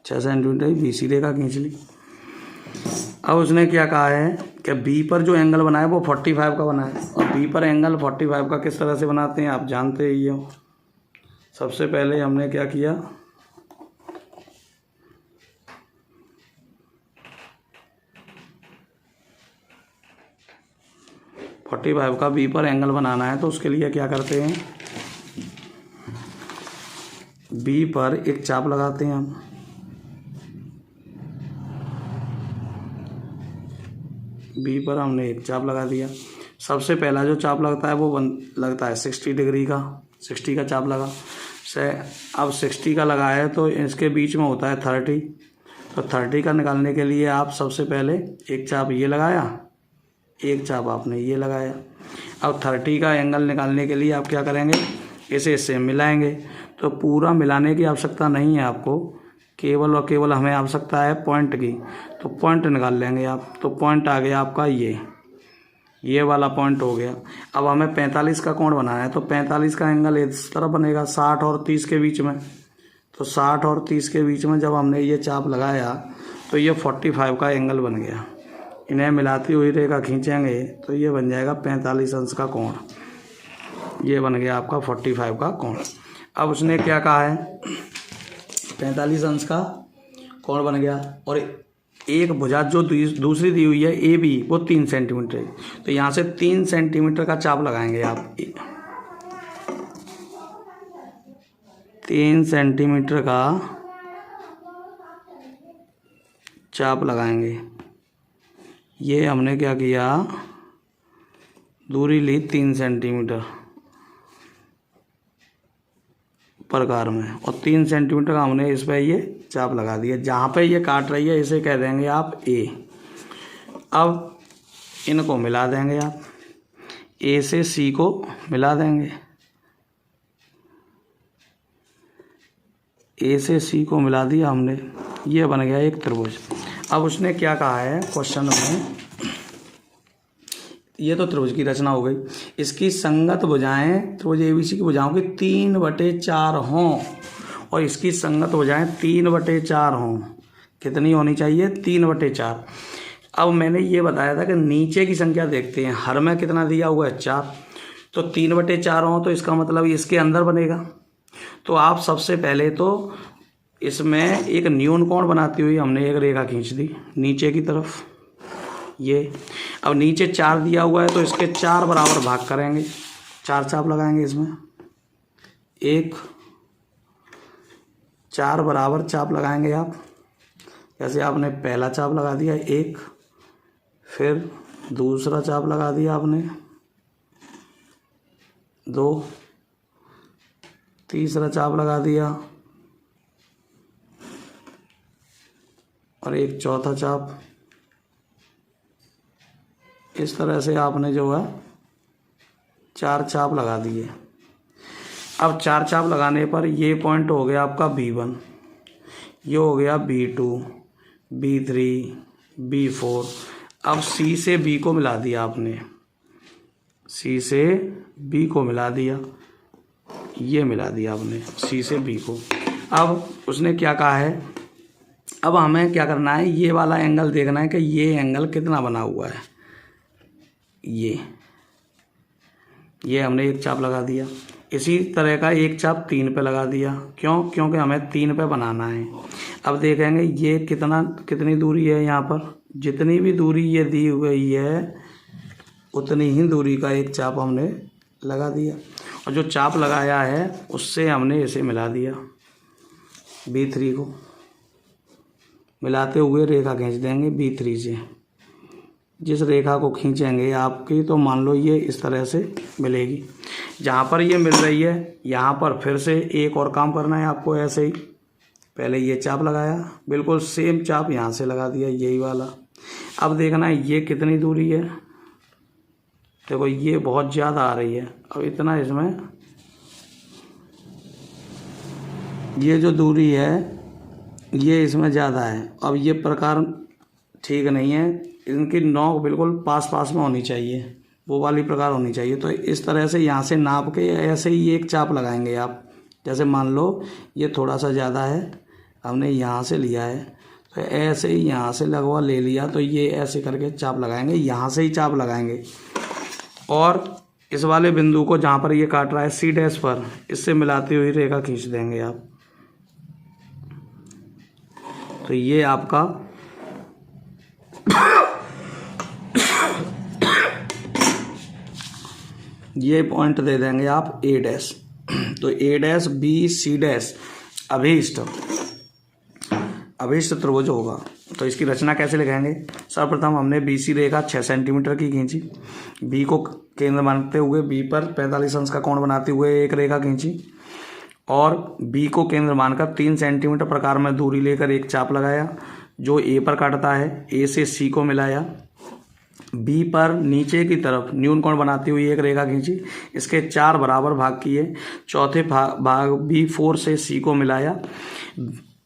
छः सेंटीमीटर की BC रेखा खींच ली। अब उसने क्या कहा है कि B पर जो एंगल बना है वो 45 का बना है, और B पर एंगल 45 का किस तरह से बनाते हैं आप जानते ही हो। सबसे पहले हमने क्या किया, 45 का बी पर एंगल बनाना है तो उसके लिए क्या करते हैं, बी पर एक चाप लगाते हैं हम। बी पर हमने एक चाप लगा दिया। सबसे पहला जो चाप लगता है वो लगता है 60 डिग्री का, 60 का चाप लगा से। अब 60 का लगा है तो इसके बीच में होता है 30, तो 30 का निकालने के लिए आप सबसे पहले एक चाप ये लगाया, एक चाप आपने ये लगाया। अब 30 का एंगल निकालने के लिए आप क्या करेंगे, इसे इससे मिलाएंगे। तो पूरा मिलाने की आवश्यकता नहीं है आपको, केवल और केवल हमें आवश्यकता है पॉइंट की, तो पॉइंट निकाल लेंगे आप। तो पॉइंट आ गया आपका ये वाला पॉइंट हो गया। अब हमें 45 का कोण बनाना है तो 45 का एंगल इस तरफ बनेगा 60 और 30 के बीच में। तो 60 और 30 के बीच में जब हमने ये चाप लगाया तो ये 45 का एंगल बन गया। इन्हें मिलाती हुई रेखा खींचेंगे तो ये बन जाएगा 45 अंश का कोण। ये बन गया आपका 45 का कोण। अब उसने क्या कहा है, 45 अंश का कोण बन गया और एक भुजा जो दूसरी दी हुई है ए बी वो 3 सेंटीमीटर है। तो यहाँ से 3 सेंटीमीटर का चाप लगाएंगे आप, 3 सेंटीमीटर का चाप लगाएंगे। ये हमने क्या किया, दूरी ली 3 सेंटीमीटर प्रकार में और 3 सेंटीमीटर का हमने इस पर ये चाप लगा दिया। जहाँ पे ये काट रही है इसे कह देंगे आप ए। अब इनको मिला देंगे आप, ए से सी को मिला देंगे, ए से सी को मिला दिया हमने, ये बन गया एक त्रिभुज। अब उसने क्या कहा है क्वेश्चन में, ये तो त्रिभुज की रचना हो गई, इसकी संगत भुजाएं त्रिभुज एबीसी की भुजाओं की 3/4 हों और इसकी संगत भुजाएं 3/4 हों। कितनी होनी चाहिए, 3/4। अब मैंने ये बताया था कि नीचे की संख्या देखते हैं, हर में कितना दिया हुआ है 4, तो 3/4 हों तो इसका मतलब इसके अंदर बनेगा। तो आप सबसे पहले तो इसमें एक न्यून कोण बनाती हुई हमने एक रेखा खींच दी नीचे की तरफ ये। अब नीचे 4 दिया हुआ है तो इसके 4 बराबर भाग करेंगे, 4 चाप लगाएंगे इसमें, 1 4 बराबर चाप लगाएंगे आप। जैसे आपने पहला चाप लगा दिया 1, फिर दूसरा चाप लगा दिया आपने 2, तीसरा चाप लगा दिया और एक चौथा चाप। इस तरह से आपने जो है 4 चाप लगा दिए। अब 4 चाप लगाने पर ये पॉइंट हो गया आपका B1, ये हो गया B2, B3, B4। अब C से B को मिला दिया आपने, C से B को मिला दिया, ये मिला दिया आपने C से B को। अब उसने क्या कहा है, अब हमें क्या करना है, ये वाला एंगल देखना है कि ये एंगल कितना बना हुआ है। ये हमने एक चाप लगा दिया। इसी तरह का एक चाप 3 पे लगा दिया, क्यों, क्योंकि हमें 3 पे बनाना है। अब देखेंगे ये कितनी दूरी है, यहाँ पर जितनी भी दूरी ये दी हुई है उतनी ही दूरी का एक चाप हमने लगा दिया और जो चाप लगाया है उससे हमने इसे मिला दिया, B3 को मिलाते हुए रेखा खींच देंगे B3 से। जिस रेखा को खींचेंगे आपकी तो मान लो ये इस तरह से मिलेगी। जहाँ पर ये मिल रही है यहाँ पर फिर से एक और काम करना है आपको। ऐसे ही पहले ये चाप लगाया, बिल्कुल सेम चाप यहाँ से लगा दिया, यही वाला। अब देखना है ये कितनी दूरी है, देखो ये बहुत ज़्यादा आ रही है। अब इतना इसमें ये जो दूरी है ये इसमें ज़्यादा है। अब ये प्रकार ठीक नहीं है, इनकी नोक बिल्कुल पास पास में होनी चाहिए, वो वाली प्रकार होनी चाहिए। तो इस तरह से यहाँ से नाप के ऐसे ही एक चाप लगाएंगे आप। जैसे मान लो ये थोड़ा सा ज़्यादा है, हमने यहाँ से लिया है तो ऐसे ही यहाँ से लगवा ले लिया, तो ये ऐसे करके चाप लगाएंगे, यहाँ से ही चाप लगाएंगे। और इस वाले बिंदु को जहाँ पर ये काट रहा है C' पर, इससे मिलाती हुई रेखा खींच देंगे आप। तो ये आपका ये पॉइंट दे देंगे आप ए डैश। तो ए डैश बी सी डैश अभीष्ट त्रिभुज होगा। तो इसकी रचना कैसे लिखेंगे? सर्वप्रथम हमने बी सी रेखा 6 सेंटीमीटर की खींची, बी को केंद्र मानते हुए बी पर 45 अंश का कोण बनाते हुए एक रेखा खींची और बी को केंद्र मानकर 3 सेंटीमीटर प्रकार में दूरी लेकर एक चाप लगाया जो ए पर काटता है। ए से सी को मिलाया, बी पर नीचे की तरफ न्यून कोण बनाती हुई एक रेखा खींची, इसके 4 बराबर भाग किए। चौथे भाग B4 से C को मिलाया,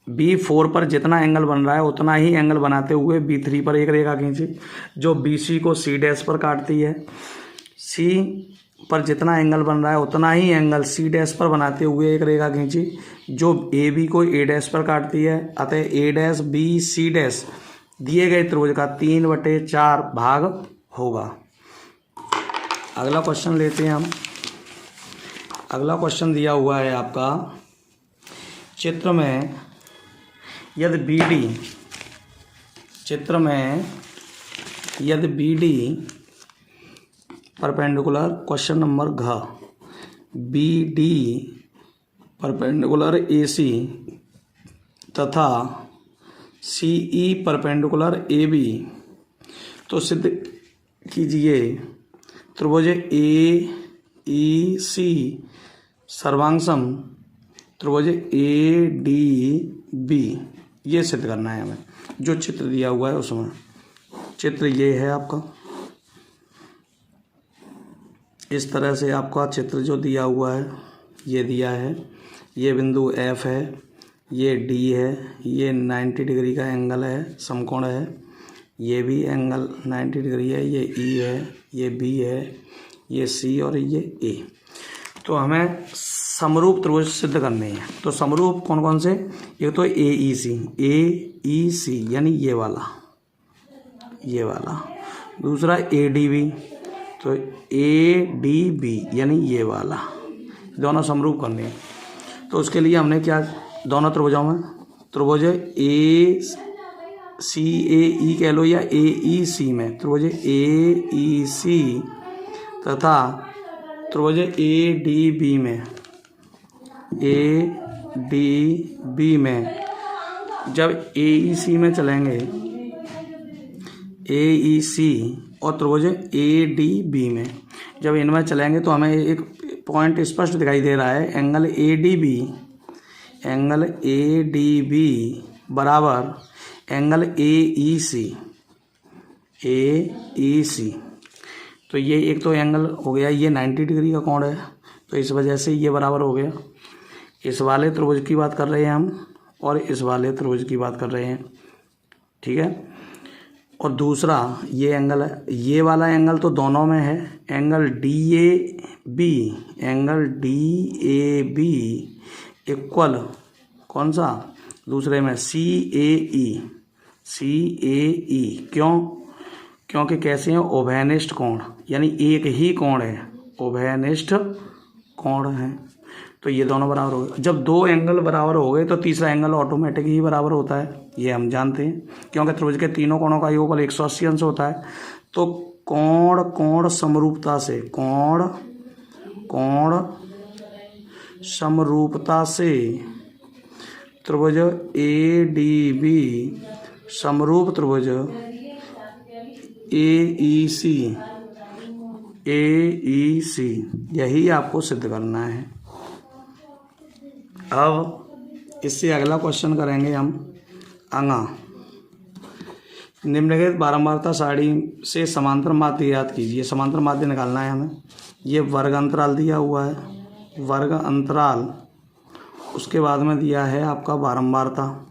B4 पर जितना एंगल बन रहा है उतना ही एंगल बनाते हुए B3 पर एक रेखा खींची जो BC को C डैश पर काटती है। C पर जितना एंगल बन रहा है उतना ही एंगल C डैश पर बनाते हुए एक रेखा खींची जो AB को A डैश पर काटती है। अतः A dash B C dash दिए गए त्रिभुज का 3/4 भाग होगा। अगला क्वेश्चन लेते हैं हम। अगला क्वेश्चन दिया हुआ है आपका, चित्र में यदि BD परपेंडिकुलर, क्वेश्चन नंबर घ, BD परपेंडिकुलर AC तथा CE परपेंडिकुलर AB, तो सिद्ध कीजिए त्रिभुज AEC सर्वांगसम त्रिभुज ADB। ये सिद्ध करना है हमें, जो चित्र दिया हुआ है उसमें। चित्र ये है आपका, इस तरह से आपका चित्र जो दिया हुआ है ये दिया है। ये बिंदु F है, ये D है, ये 90 डिग्री का एंगल है, समकोण है। ये भी एंगल 90 डिग्री है, ये E है, ये B है, ये C और ये A। तो हमें समरूप त्रिभुज सिद्ध करने हैं। तो समरूप कौन कौन से? एक तो AEC यानी ये वाला, दूसरा ADB, तो ADB यानी ये वाला, दोनों समरूप करने हैं। तो उसके लिए हमने क्या, दोनों त्रिभुजों में त्रिभुज ACAE कह लो या AEC में त्रिभुज AEC तथा त्रिभुज ADB में जब AEC में चलेंगे, AEC और त्रिभुज ADB में जब इनमें चलेंगे तो हमें एक पॉइंट स्पष्ट दिखाई दे रहा है। एंगल ADB बराबर एंगल AEC। तो ये एक तो एंगल हो गया, ये 90 डिग्री का कोण है, तो इस वजह से ये बराबर हो गया। इस वाले त्रिभुज की बात कर रहे हैं हम और इस वाले त्रिभुज की बात कर रहे हैं, ठीक है। और दूसरा ये एंगल है, ये वाला एंगल तो दोनों में है। एंगल DAB इक्वल कौन सा? दूसरे में CAE। क्योंकि कैसे हैं? उभयनिष्ठ कोण, यानी एक ही कोण है, उभयनिष्ठ कोण है। तो ये दोनों बराबर हो गए। जब दो एंगल बराबर हो गए तो तीसरा एंगल ऑटोमेटिक ही बराबर होता है, ये हम जानते हैं, क्योंकि त्रिभुज के तीनों कोणों का योगफल 180 अंश होता है। तो कोण समरूपता से त्रिभुज ADB समरूप त्रिभुज AEC, यही आपको सिद्ध करना है। अब इससे अगला क्वेश्चन करेंगे हम। निम्नलिखित बारंबारता सारणी से समांतर माध्य याद कीजिए। समांतर माध्य निकालना है हमें। ये वर्ग अंतराल दिया हुआ है, वर्ग अंतराल, उसके बाद में दिया है आपका बारंबारता।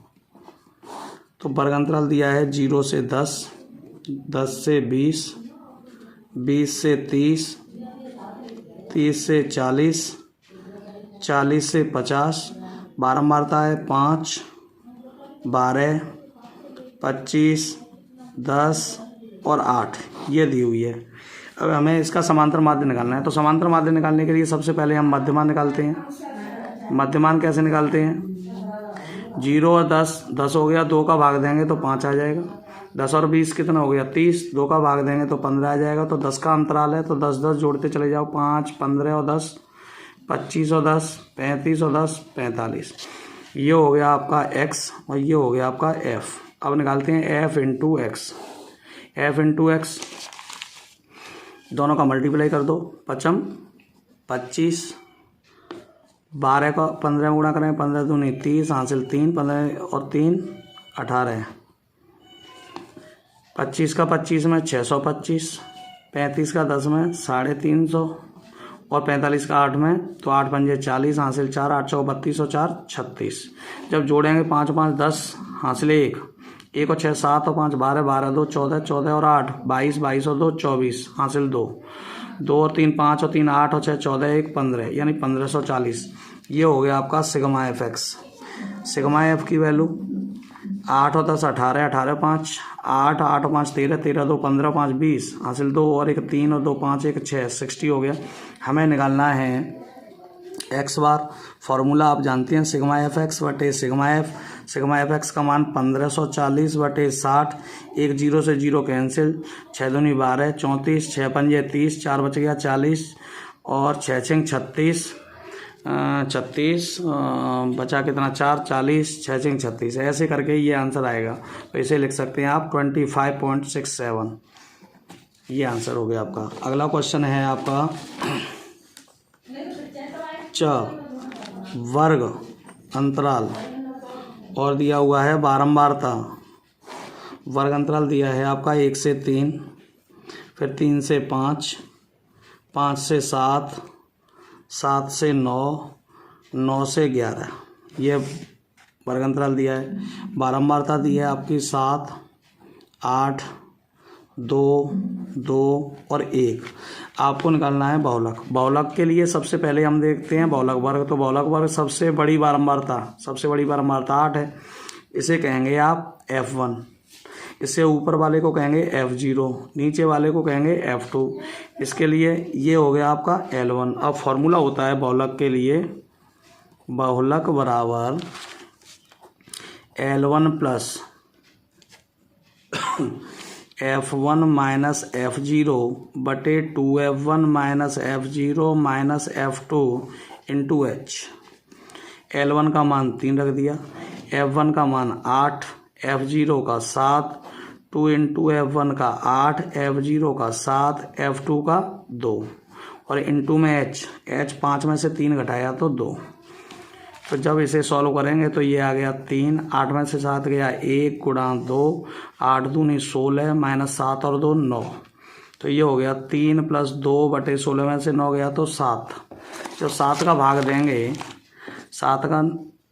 तो वर्ग अंतराल दिया है 0 से 10, 10 से 20, 20 से 30, 30 से 40, 40 से 50। बारंबारता है 5, 12, 25, 10 और 8, ये दी हुई है। अब हमें इसका समांतर माध्य निकालना है। तो समांतर माध्य निकालने के लिए सबसे पहले हम मध्यमान निकालते हैं। मध्यमान कैसे निकालते हैं? 0 और 10, 10 हो गया, 2 का भाग देंगे तो 5 आ जाएगा। 10 और 20 कितना हो गया 30, 2 का भाग देंगे तो 15 आ जाएगा। तो 10 का अंतराल है तो 10 जोड़ते चले जाओ, 5, 15 और 10, 25 और 10, 35 और 10, 45। ये हो गया आपका x और ये हो गया आपका f। अब निकालते हैं f into x. f into x दोनों का मल्टीप्लाई कर दो, 5 25, 12 का 15 गुणा करें, 15 दूनी 30, हासिल 3, 15 और 3 18, 25 का 25 में 625, 35 का 10 में 350 और 45 का 8 में तो 8 पंजे 40, हासिल 4, 8 चौ 32 और 4 36। जब जोड़ेंगे 5 5 10, हासिल 1 और 6 7 और 5 12, 12 2 14, 14 और 8 22, 22 और 2 24, हासिल 2, 2 और 3 5 और 3 8 और 6 14, 1 15, यानी 1540। ये हो गया आपका sigma F x. Sigma F की वैल्यू 8 और 10 18, 18 5 8, 8 और 5 13, 13 2 15, 5 20, हासिल 2 और 1 3 और 2 5, 1 6 60 हो गया। हमें निकालना है एक्स बार। फॉर्मूला आप जानते हैं, सिग्मा एफ एक्स बटे sigma F. Sigma F x का मान 1540 बटे 60, 1 0 से 0 कैंसिल, 6 दूनी 12, 34, 6 पंजे 30, 4 बच गया 40 और 6 6 36, 36 बचा कितना 4 40, 6 6 36। ऐसे करके ये आंसर आएगा। तो इसे लिख सकते हैं आप 25.67। ये आंसर हो गया आपका। अगला क्वेश्चन है आपका च वर्ग अंतराल और दिया हुआ है बारंबारता। वर्ग अंतराल दिया है आपका 1 से 3, फिर 3 से 5, 5 से 7, 7 से 9, 9 से 11। ये वर्ग अंतराल दिया है। बारंबारता दी है आपकी 7, 8, 2, 2 और 1। आपको निकालना है बहुलक। बहुलक के लिए सबसे पहले हम देखते हैं बहुलक वर्ग। तो बहुलक वर्ग सबसे बड़ी बारंबारता 8 है। इसे कहेंगे आप F1। इससे ऊपर वाले को कहेंगे F0, नीचे वाले को कहेंगे F2। इसके लिए ये हो गया आपका L1। अब फॉर्मूला होता है बहुलक के लिए, बहुलक बराबर L1 plus F1 minus F0 बटे 2F1 minus F0 minus F2 into H। L1 का मान 3 रख दिया, F1 का मान 8, F0 का 7, 2 इंटू F1 का 8, F0 का 7, F2 का 2 और इंटू में H 5 में से 3 घटाया तो 2। तो जब इसे सॉल्व करेंगे तो ये आ गया 3, 8 में से 7 गया 1 गुणा 2, 8 दूनी 16 माइनस 7 और 2 9। तो ये हो गया 3 प्लस 2 बटे 16 में से 9 गया तो 7। जब 7 का भाग देंगे, 7 का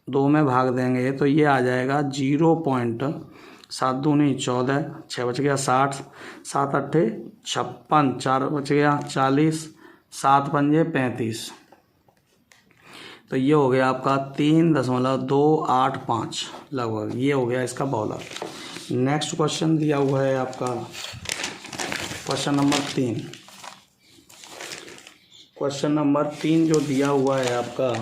2 में भाग देंगे तो ये आ जाएगा 0.7 दूनी 14, 6 बच गया 60, 7 अट्ठे 56, 4 बच गया 40, 7 पंजे 35। तो ये हो गया आपका 3.285 लगभग। ये हो गया इसका बहुलक। नेक्स्ट क्वेश्चन दिया हुआ है आपका क्वेश्चन नंबर 3। क्वेश्चन नंबर 3 जो दिया हुआ है आपका,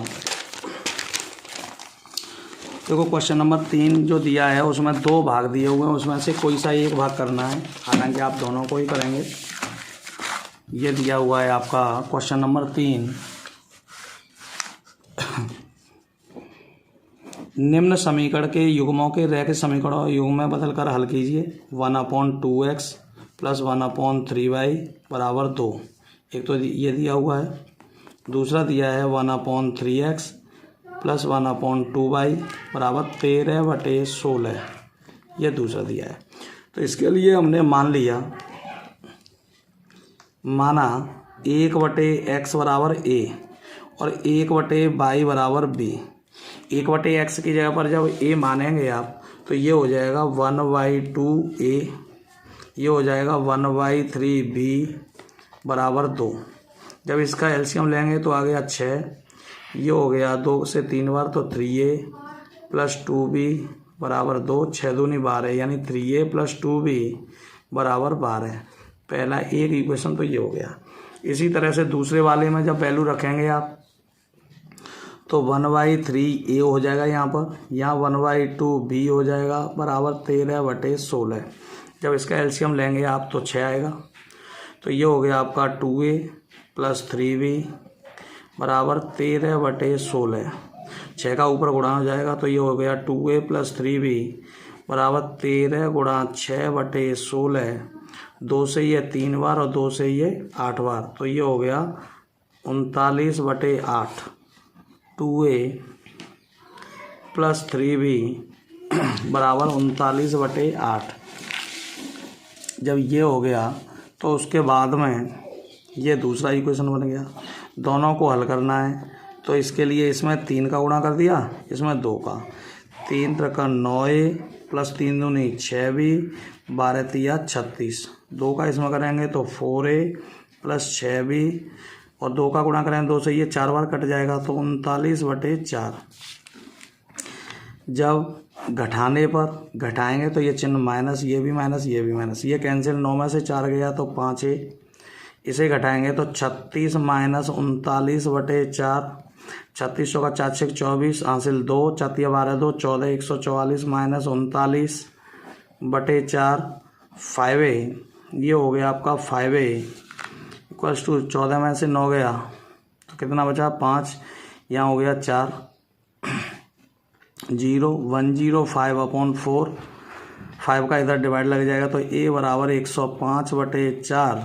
देखो क्वेश्चन नंबर 3 जो दिया है उसमें 2 भाग दिए हुए हैं, उसमें से कोई सा एक भाग करना है। हालांकि आप दोनों को ही करेंगे। ये दिया हुआ है आपका क्वेश्चन नंबर 3। निम्न समीकरण के युग्मों के रैखिक समीकरणों युग्म में बदल कर हल कीजिए। 1/2x प्लस 1/3y बराबर 2। एक तो ये दिया हुआ है, दूसरा दिया है 1/3x प्लस 1/2y बराबर 13/16। ये दूसरा दिया है। तो इसके लिए हमने माना 1/x बराबर a और 1/y बराबर b। 1/x की जगह पर जब a मानेंगे आप तो ये हो जाएगा 1/2a, ये हो जाएगा 1/3b बराबर 2। जब इसका एलसीएम लेंगे तो आ गया 6, ये हो गया 2 से 3 बार तो 3a प्लस 2b बराबर 2, 6 दूनी 12 यानी 3a प्लस 2b बराबर 12। पहला एक इक्वेशन तो ये हो गया। इसी तरह से दूसरे वाले में जब वैल्यू रखेंगे आप तो 1/3a हो जाएगा यहाँ पर, यहाँ 1/2b हो जाएगा बराबर 13/16। जब इसका एलसीएम लेंगे आप तो 6 आएगा। तो ये हो गया आपका 2a + 3b बराबर 13/16। 6 का ऊपर गुणा हो जाएगा तो ये हो गया 2a + 3b बराबर 13 × 6/16। 2 से ये 3 बार और 2 से ये 8 बार, तो ये हो गया 39/8। 2a + 3b बराबर 39/8। जब ये हो गया तो उसके बाद में ये दूसरा इक्वेशन बन गया। दोनों को हल करना है तो इसके लिए इसमें 3 का गुणा कर दिया, इसमें 2 का। 3 × 9a + 3 दूनी 6b 12 तिया 36। 2 का इसमें करेंगे तो 4a + 6b और 2 का गुणा करेंगे 2 से ये 4 बार कट जाएगा तो 39/4। जब घटाने पर घटाएंगे तो ये चिन्ह माइनस, ये भी माइनस, ये भी माइनस, ये कैंसिल। 9 में से 4 गया तो 5a। इसे घटाएंगे तो 36 - 39/4। 36 का 4 × 24 हासिल 2, 4 × 12 2, 14 144 - 39/4 5a। ये हो गया आपका 5a = 14 में से 9 गया तो कितना बचा 5, यहाँ हो गया 4। 105/4। 5 का इधर डिवाइड लग जाएगा तो a बराबर 105/4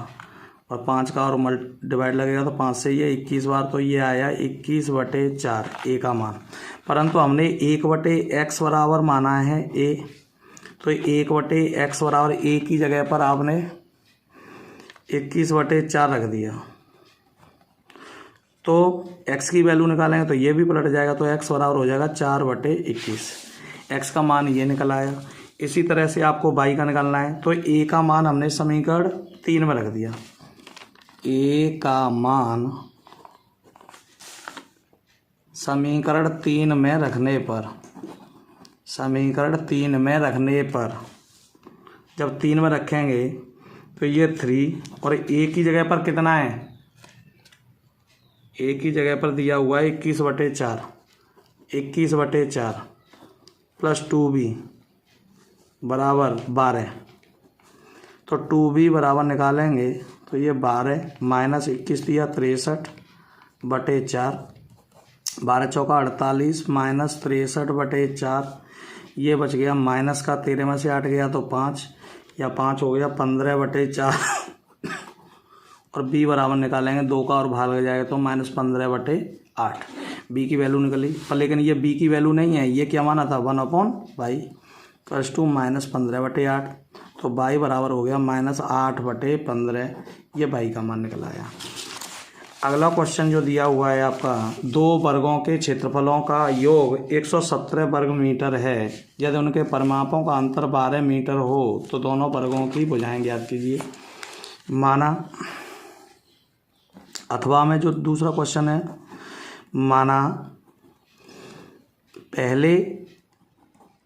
और 5 का और डिवाइड लगेगा तो 5 से ये 21 बार, तो ये आया 21/4 a का मान। परंतु हमने 1/x बराबर माना है a, तो 1/x बराबर a की जगह पर आपने 21/4 रख दिया। तो x की वैल्यू निकालेंगे तो ये भी पलट जाएगा, तो x बराबर हो जाएगा 4/21। x का मान ये निकल आया। इसी तरह से आपको y का निकालना है तो a का मान हमने समीकरण 3 में रख दिया। a का मान समीकरण 3 में रखने पर जब 3 में रखेंगे तो ये 3 और a की जगह पर कितना है, a की जगह पर दिया हुआ है 21/4 + 2b बराबर 12। तो 2b बराबर निकालेंगे तो ये 12 - 21 दिया 63/4। 12 चौका 48 - 63/4। ये बच गया माइनस का, 13 में से 8 गया तो 5, या 5 हो गया 15/4 और b बराबर निकालेंगे 2 का और भाग लग जाएगा तो -15/8। b की वैल्यू निकली, पर लेकिन ये b की वैल्यू नहीं है, ये क्या माना था 1/y = -15/8। तो y बराबर हो गया -8/15। ये y का मान निकल आया। अगला क्वेश्चन जो दिया हुआ है आपका, 2 वर्गों के क्षेत्रफलों का योग 117 वर्ग मीटर है। यदि उनके परिमापों का अंतर 12 मीटर हो तो दोनों वर्गों की भुजाएं ज्ञात कीजिए। माना अथवा में जो दूसरा क्वेश्चन है, माना पहले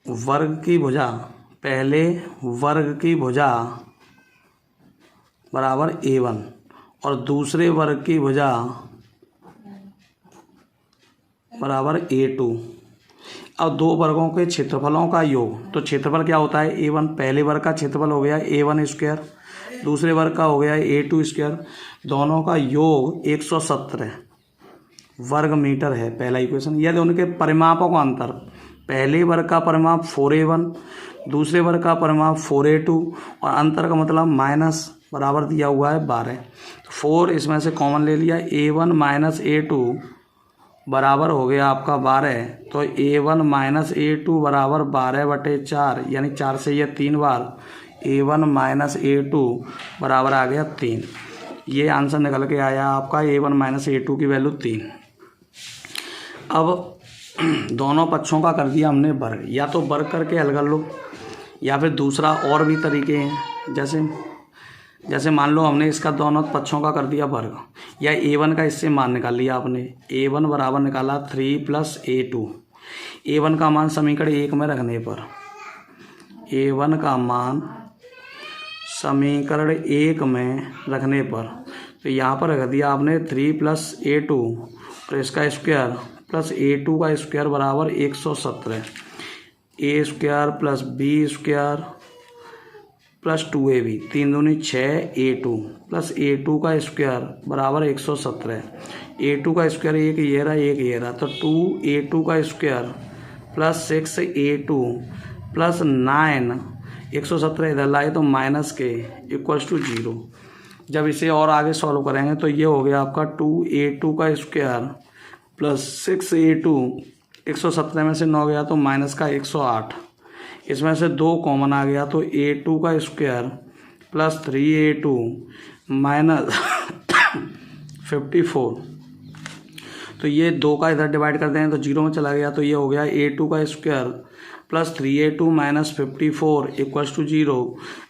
वर्ग की भुजा बराबर a1 और दूसरे वर्ग की भुजा बराबर a2। अब 2 वर्गों के क्षेत्रफलों का योग, तो क्षेत्रफल क्या होता है a1, पहले वर्ग का क्षेत्रफल हो गया a1², दूसरे वर्ग का हो गया a2²। दोनों का योग 117 वर्ग मीटर है, पहला इक्वेशन। यदि उनके परिमापों का अंतर, पहले वर्ग का परिमाप 4a1, दूसरे वर्ग का परिमाप 4a2 और अंतर का मतलब माइनस बराबर दिया हुआ है 12। 4 इसमें से कॉमन ले लिया, a1 - a2 बराबर हो गया आपका 12। तो a1 - a2 बराबर 12/4, यानी 4 से ये 3 बार, a1 - a2 बराबर आ गया 3। ये आंसर निकल के आया आपका a1 - a2 की वैल्यू 3। अब दोनों पक्षों का कर दिया हमने वर्ग, या तो वर्ग करके हल कर लो या फिर दूसरा और भी तरीके हैं। जैसे मान लो हमने इसका दोनों पक्षों का कर दिया वर्ग, या a1 का इससे मान निकाल लिया आपने। a1 बराबर निकाला 3 + a2। a1 का मान समीकरण 1 में रखने पर, a1 का मान समीकरण 1 में रखने पर, तो यहाँ पर रख दिया आपने 3 + a2 और इसका स्क्वायर प्लस a2 का स्क्वायर बराबर 117। a² + b² प्लस 2ab, 3 दूनी 6a2 प्लस a2 का स्क्वायर बराबर 117। a2 का स्क्वायर एक ये रहा, तो 2a2 का स्क्वायर प्लस 6a2 प्लस 9, 117 इधर लाए तो माइनस के इक्वल्स टू 0। जब इसे और आगे सॉल्व करेंगे तो ये हो गया आपका 2a2 का स्क्वायर प्लस 6a2, 117 में से 9 गया तो माइनस का 108, इसमें से 2 कॉमन आ गया तो a2 का स्क्वायर प्लस 3a2 माइनस 54। तो ये 2 का इधर डिवाइड कर दें तो 0 में चला गया, तो ये हो गया a2 का square plus 3a2 minus 54 equals to 0।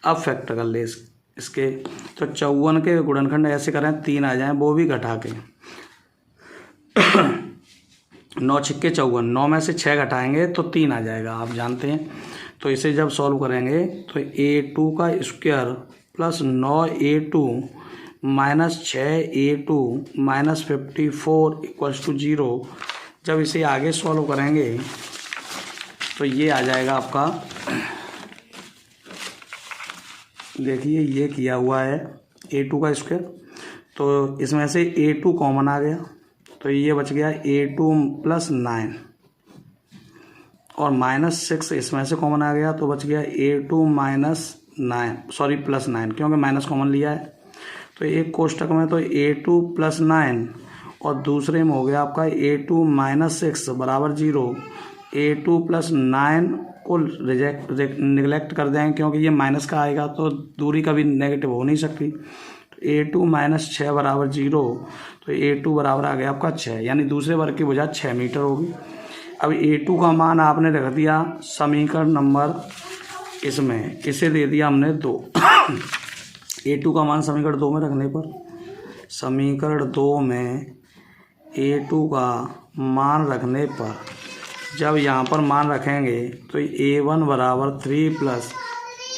अब फैक्टर कर ले इसके, तो 54 के गुणनखंड ऐसे करें 3 आ जाएं, वो भी घटा के 9 छिक्के 54, 9 में से 6 घटाएंगे तो 3 आ जाएगा, आप जानते हैं। तो इसे जब सॉल्व करेंगे तो a2 का square plus 9a2 minus 6a2 minus 54 equals to 0। जब इसे आगे सॉल्व करेंगे तो ये आ जाएगा आपका, देखिए ये किया हुआ है a2 का स्क्वायर, तो इसमें से a2 कॉमन आ गया तो ये बच गया a2 प्लस 9 और माइनस 6 इसमें से कॉमन आ गया तो बच गया a2 माइनस 9, सॉरी प्लस 9 क्योंकि माइनस कॉमन लिया है। तो एक कोष्टक में तो a2 प्लस 9 और दूसरे में हो गया आपका a2 माइनस 6 बराबर 0। a2 प्लस 9 को निगलेक्ट कर दें क्योंकि ये माइनस का आएगा तो दूरी कभी नेगेटिव हो नहीं सकती। तो a2 माइनस 6 बराबर 0, तो a2 बराबर आ गया आपका 6, यानी दूसरे वर्ग की भुजा 6 मीटर होगी। अब a2 का मान आपने रख दिया समीकरण नंबर, इसमें इसे दे दिया हमने 2। a2 का मान समीकरण 2 में रखने पर, समीकरण 2 में a2 का मान रखने पर जब यहाँ पर मान रखेंगे तो a1 बराबर 3 प्लस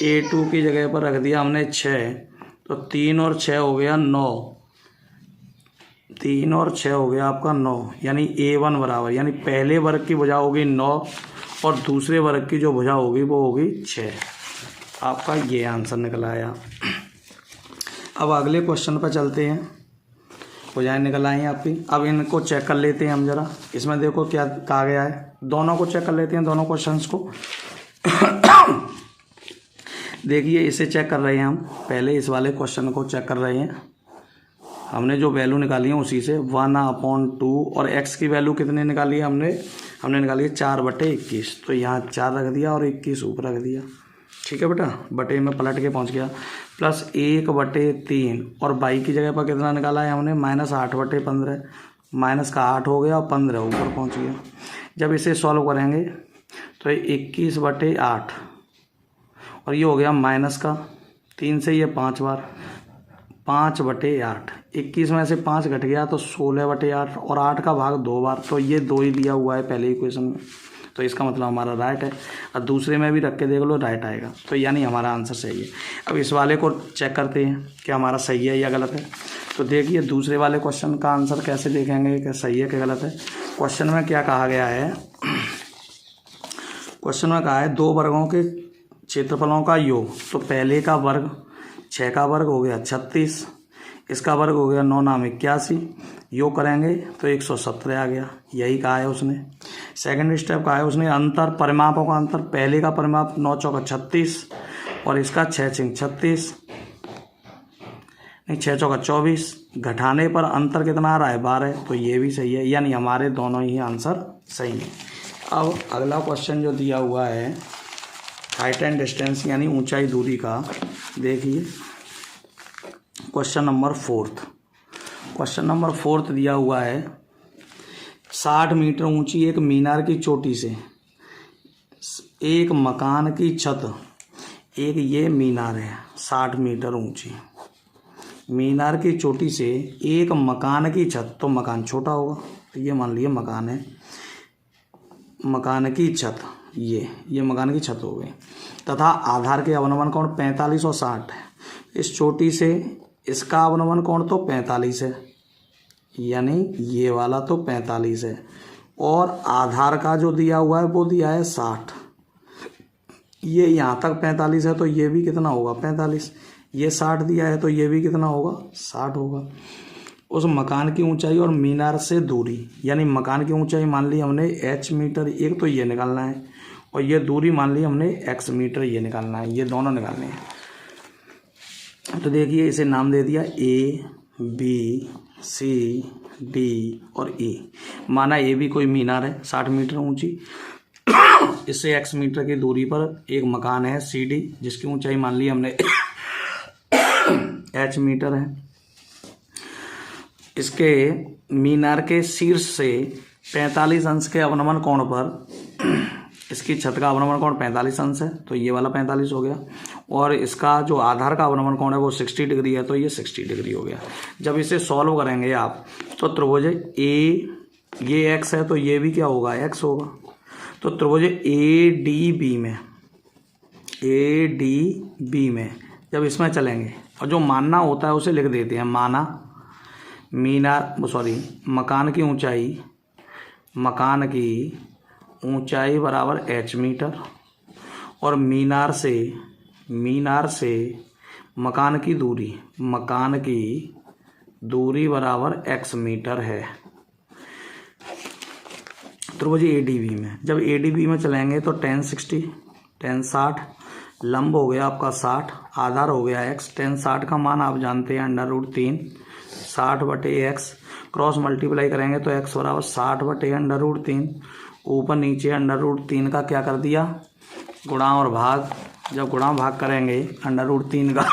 a2 की जगह पर रख दिया हमने 6, तो 3 और 6 हो गया 9, 3 और 6 हो गया आपका 9, यानी a1 बराबर, यानी पहले वर्ग की भुजा होगी 9 और दूसरे वर्ग की जो भुजा होगी वो होगी 6। आपका ये आंसर निकल आया। अब अगले क्वेश्चन पर चलते हैं, भुजाएं निकल आई हैं आपकी। अब इनको चेक कर लेते हैं हम जरा, इसमें देखो क्या कहा गया है, दोनों को चेक कर लेते हैं, दोनों क्वेश्चंस को। देखिए इसे चेक कर रहे हैं हम, पहले इस वाले क्वेश्चन को चेक कर रहे हैं। हमने जो वैल्यू निकाली है उसी से 1/2 और x की वैल्यू कितने निकाली है हमने निकाली है 4/21, तो यहाँ 4 रख दिया और 21 ऊपर रख दिया। ठीक है बेटा, बटे में पलट के पहुँच गया, प्लस 1/3 और बाई की जगह पर कितना निकाला है हमने -8/15, माइनस का 8 हो गया और 15 ऊपर पहुँच गया। जब इसे सॉल्व करेंगे तो 21/8 और ये हो गया माइनस का 3 से ये 5 बार 5/8, 21 में से 5 घट गया तो 16/8 और 8 का भाग 2 बार, तो ये 2 ही दिया हुआ है पहले इक्वेशन में, तो इसका मतलब हमारा राइट है। और दूसरे में भी रख के देख लो राइट आएगा, तो यानी हमारा आंसर सही है। अब इस वाले को चेक करते हैं कि हमारा सही है या गलत है। तो देखिए दूसरे वाले क्वेश्चन का आंसर कैसे देखेंगे कि सही है कि गलत है। क्वेश्चन में क्या कहा गया है, क्वेश्चन में कहा है 2 वर्गों के क्षेत्रफलों का योग, तो पहले का वर्ग 6 का वर्ग हो गया 36, इसका वर्ग हो गया 9 नाम 81, योग करेंगे तो 117 आ गया, यही कहा है उसने। सेकंड स्टेप कहा है उसने अंतर, परिमापों का अंतर, पहले का परिमाप 9 चौका 36 और इसका 6 छिंग 36, नहीं 6 चौका 24, घटाने पर अंतर कितना आ रहा है 12, तो ये भी सही है, यानी हमारे दोनों ही आंसर सही है। अब अगला क्वेश्चन जो दिया हुआ है हाइट एंड डिस्टेंस यानी ऊंचाई दूरी का, देखिए क्वेश्चन नंबर 4। क्वेश्चन नंबर 4 दिया हुआ है 60 मीटर ऊंची एक मीनार की चोटी से एक मकान की छत, एक ये मीनार है 60 मीटर ऊंची, मीनार की चोटी से एक मकान की छत, तो मकान छोटा होगा, तो ये मान लिया मकान है, मकान की छत, ये मकान की छत हो गई, तथा आधार के अवनमन कोण 45 और 60 है। इस चोटी से इसका अवनमन कोण तो 45 है, यानी ये वाला तो 45 है, और आधार का जो दिया हुआ है वो दिया है 60, ये यहाँ तक 45 है तो ये भी कितना होगा 45। ये 60 दिया है तो ये भी कितना होगा 60 होगा। उस मकान की ऊंचाई और मीनार से दूरी, यानी मकान की ऊंचाई मान ली हमने h मीटर, एक तो ये निकालना है, और ये दूरी मान ली हमने x मीटर, ये निकालना है, ये दोनों निकालने हैं। तो देखिए इसे नाम दे दिया A B C D और E। माना ए भी कोई मीनार है 60 मीटर ऊंची, इससे x मीटर की दूरी पर एक मकान है CD जिसकी ऊंचाई मान ली हमने h मीटर है। इसके मीनार के शीर्ष से 45 अंश के अवनमन कोण पर इसकी छत का अवनमन कोण 45 अंश है, तो ये वाला 45 हो गया। और इसका जो आधार का अवनमन कोण है वो 60 डिग्री है, तो ये 60 डिग्री हो गया। जब इसे सॉल्व करेंगे आप तो त्रिभुज ए, ये x है तो ये भी क्या होगा x होगा। तो त्रिभुज ADB में जब इसमें चलेंगे और जो मानना होता है उसे लिख देते हैं। माना मकान की ऊंचाई बराबर h मीटर और मीनार से मकान की दूरी बराबर x मीटर है। त्रिभुज ADB में जब ADB में चलेंगे तो tan 60 लंब हो गया आपका 60, आधार हो गया x। tan 60 का मान आप जानते हैं √3, 60/x, क्रॉस मल्टीप्लाई करेंगे तो x बराबर 60/√3। ऊपर नीचे √3 का क्या कर दिया गुणा और भाग। जब गुणा भाग करेंगे √3 का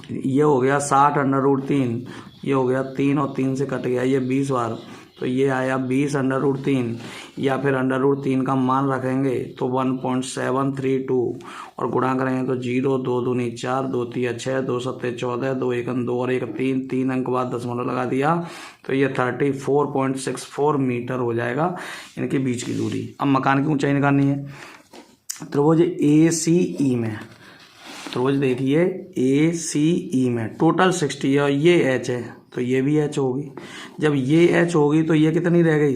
ये हो गया 60/√3, ये हो गया 3 और 3 से कट गया ये 20 बार, तो ये आया 20/√3, या फिर √3 का मान रखेंगे तो 1.732 और गुणा करेंगे तो 0, 2 दूनी 4, 2 तिया 6, 2 सत्ते 14, 2 एकम 2 और 1 3, 3 अंक बाद दशमलव लगा दिया तो ये 34.64 मीटर हो जाएगा इनके बीच की दूरी। अब मकान की ऊंचाई निकालनी है। त्रिभुज ACE में, त्रिभुज देखिए ACE में टोटल 60 है और ये h है तो ये भी h होगी। जब ये h होगी तो ये कितनी रह गई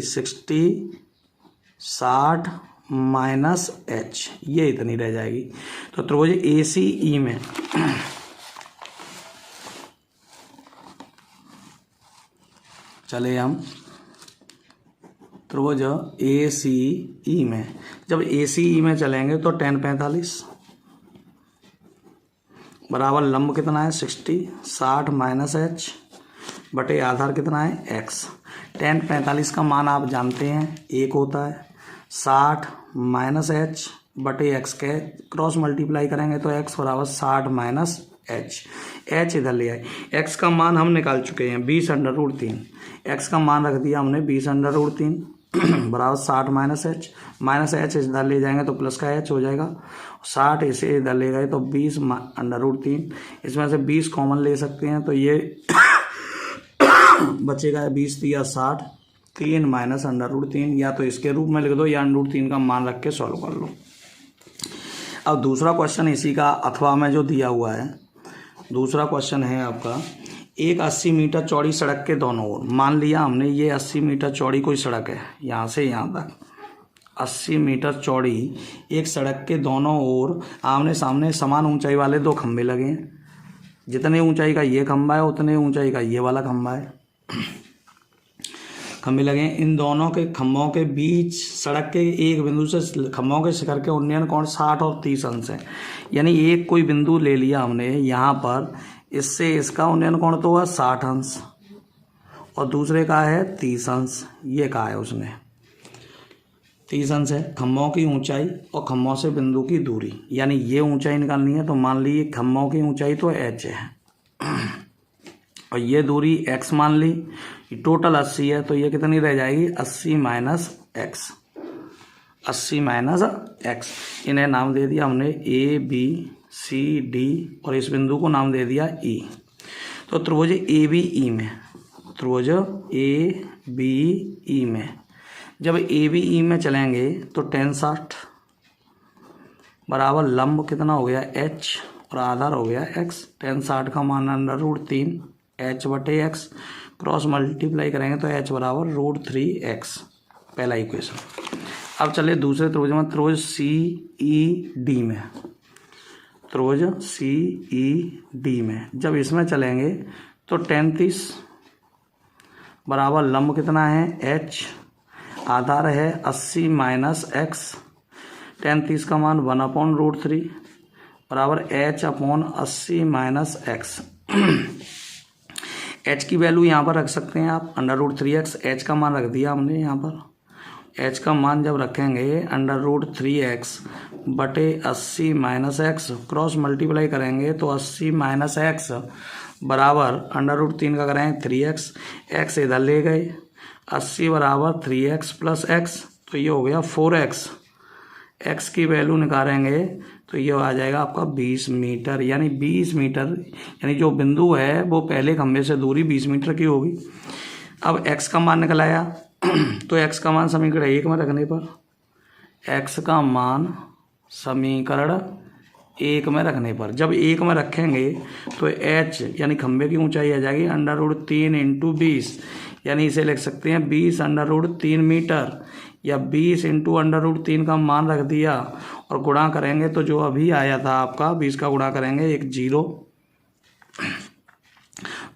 60 माइनस h, ये इतनी रह जाएगी। तो त्रिभुज ACE में चले हम त्रिभुज ACE में, जब ACE में चलेंगे तो tan 45 बराबर लंब कितना है 60 माइनस h बटे आधार कितना है x। tan 45 का मान आप जानते हैं 1 होता है, 60 माइनस h बटे x के क्रॉस मल्टीप्लाई करेंगे तो x बराबर 60 माइनस h इधर ले आए। x का मान हम निकाल चुके हैं 20/√3, x का मान रख दिया हमने 20/√3 बराबर 60 माइनस h इधर ले जाएंगे तो प्लस का h हो जाएगा, 60 इसे इधर ले गए तो 20/√3, इसमें से 20 कॉमन ले सकते हैं तो ये बचेगा 20 दिया 60, 3 माइनस √3, या तो इसके रूप में लिख दो या √3 का मान रख के सॉल्व कर लो। अब दूसरा क्वेश्चन इसी का अथवा में जो दिया हुआ है, दूसरा क्वेश्चन है आपका एक 80 मीटर चौड़ी सड़क के दोनों ओर, मान लिया हमने ये 80 मीटर चौड़ी कोई सड़क है, यहाँ से यहाँ तक 80 मीटर चौड़ी एक सड़क के दोनों ओर आमने सामने समान ऊंचाई वाले 2 खंभे लगे हैं। जितने ऊंचाई का ये खंभा है उतने ऊंचाई का ये वाला खंभा है, खंभे लगे हैं। इन दोनों के खंभों के बीच सड़क के एक बिंदु से खंभों के शिखर के उन्नयन कोण 60 और 30 अंश है। यानी एक कोई बिंदु ले लिया हमने यहाँ पर, इससे इसका उन्नयन कोण तो हुआ 60 अंश और दूसरे का है 30 अंश। ये कहा है उसने 30 अंश है। खंभों की ऊंचाई और खंभों से बिंदु की दूरी, यानी ये ऊंचाई निकालनी है तो मान लीजिए खंभों की ऊंचाई तो h है और ये दूरी x मान ली, टोटल 80 है तो ये कितनी रह जाएगी 80 माइनस x, 80 माइनस x। इन्हें नाम दे दिया हमने A B C D और इस बिंदु को नाम दे दिया E। तो त्रिभुज ABE में, त्रिभुज ABE में जब ABE में चलेंगे तो tan 60 बराबर लंब कितना हो गया h और आधार हो गया x। tan 60 का मान √3 h बटे x, क्रॉस मल्टीप्लाई करेंगे तो h बराबर √3x, पहला इक्वेशन। अब चले दूसरे त्रिभुज में, त्रिभुज CED में, त्रिभुज CED में जब इसमें चलेंगे तो tan 30 बराबर लंब कितना है h, आधार है 80 माइनस x, tan 30 का मान 1/√3 बराबर h upon 80 minus x। h की वैल्यू यहाँ पर रख सकते हैं आप √3x, h का मान रख दिया हमने यहाँ पर। h का मान जब रखेंगे √3x बटे 80 माइनस x, क्रॉस मल्टीप्लाई करेंगे तो 80 माइनस x बराबर √3 का करेंगे 3x, x इधर ले गए, 80 बराबर 3x प्लस x, तो ये हो गया 4x। x की वैल्यू निकालेंगे तो ये आ जाएगा आपका 20 मीटर, यानी 20 मीटर, यानी जो बिंदु है वो पहले खंभे से दूरी 20 मीटर की होगी। अब x का मान निकल आया तो x का मान समीकरण 1 में रखने पर, x का मान समीकरण 1 में रखने पर जब 1 में रखेंगे तो h यानी खंभे की ऊंचाई आ जाएगी √3 इंटू 20, यानी इसे लिख सकते हैं 20 √3 मीटर, या 20 इंटू √3 का मान रख दिया और गुणा करेंगे तो जो अभी आया था आपका 20 का गुणा करेंगे 1 0,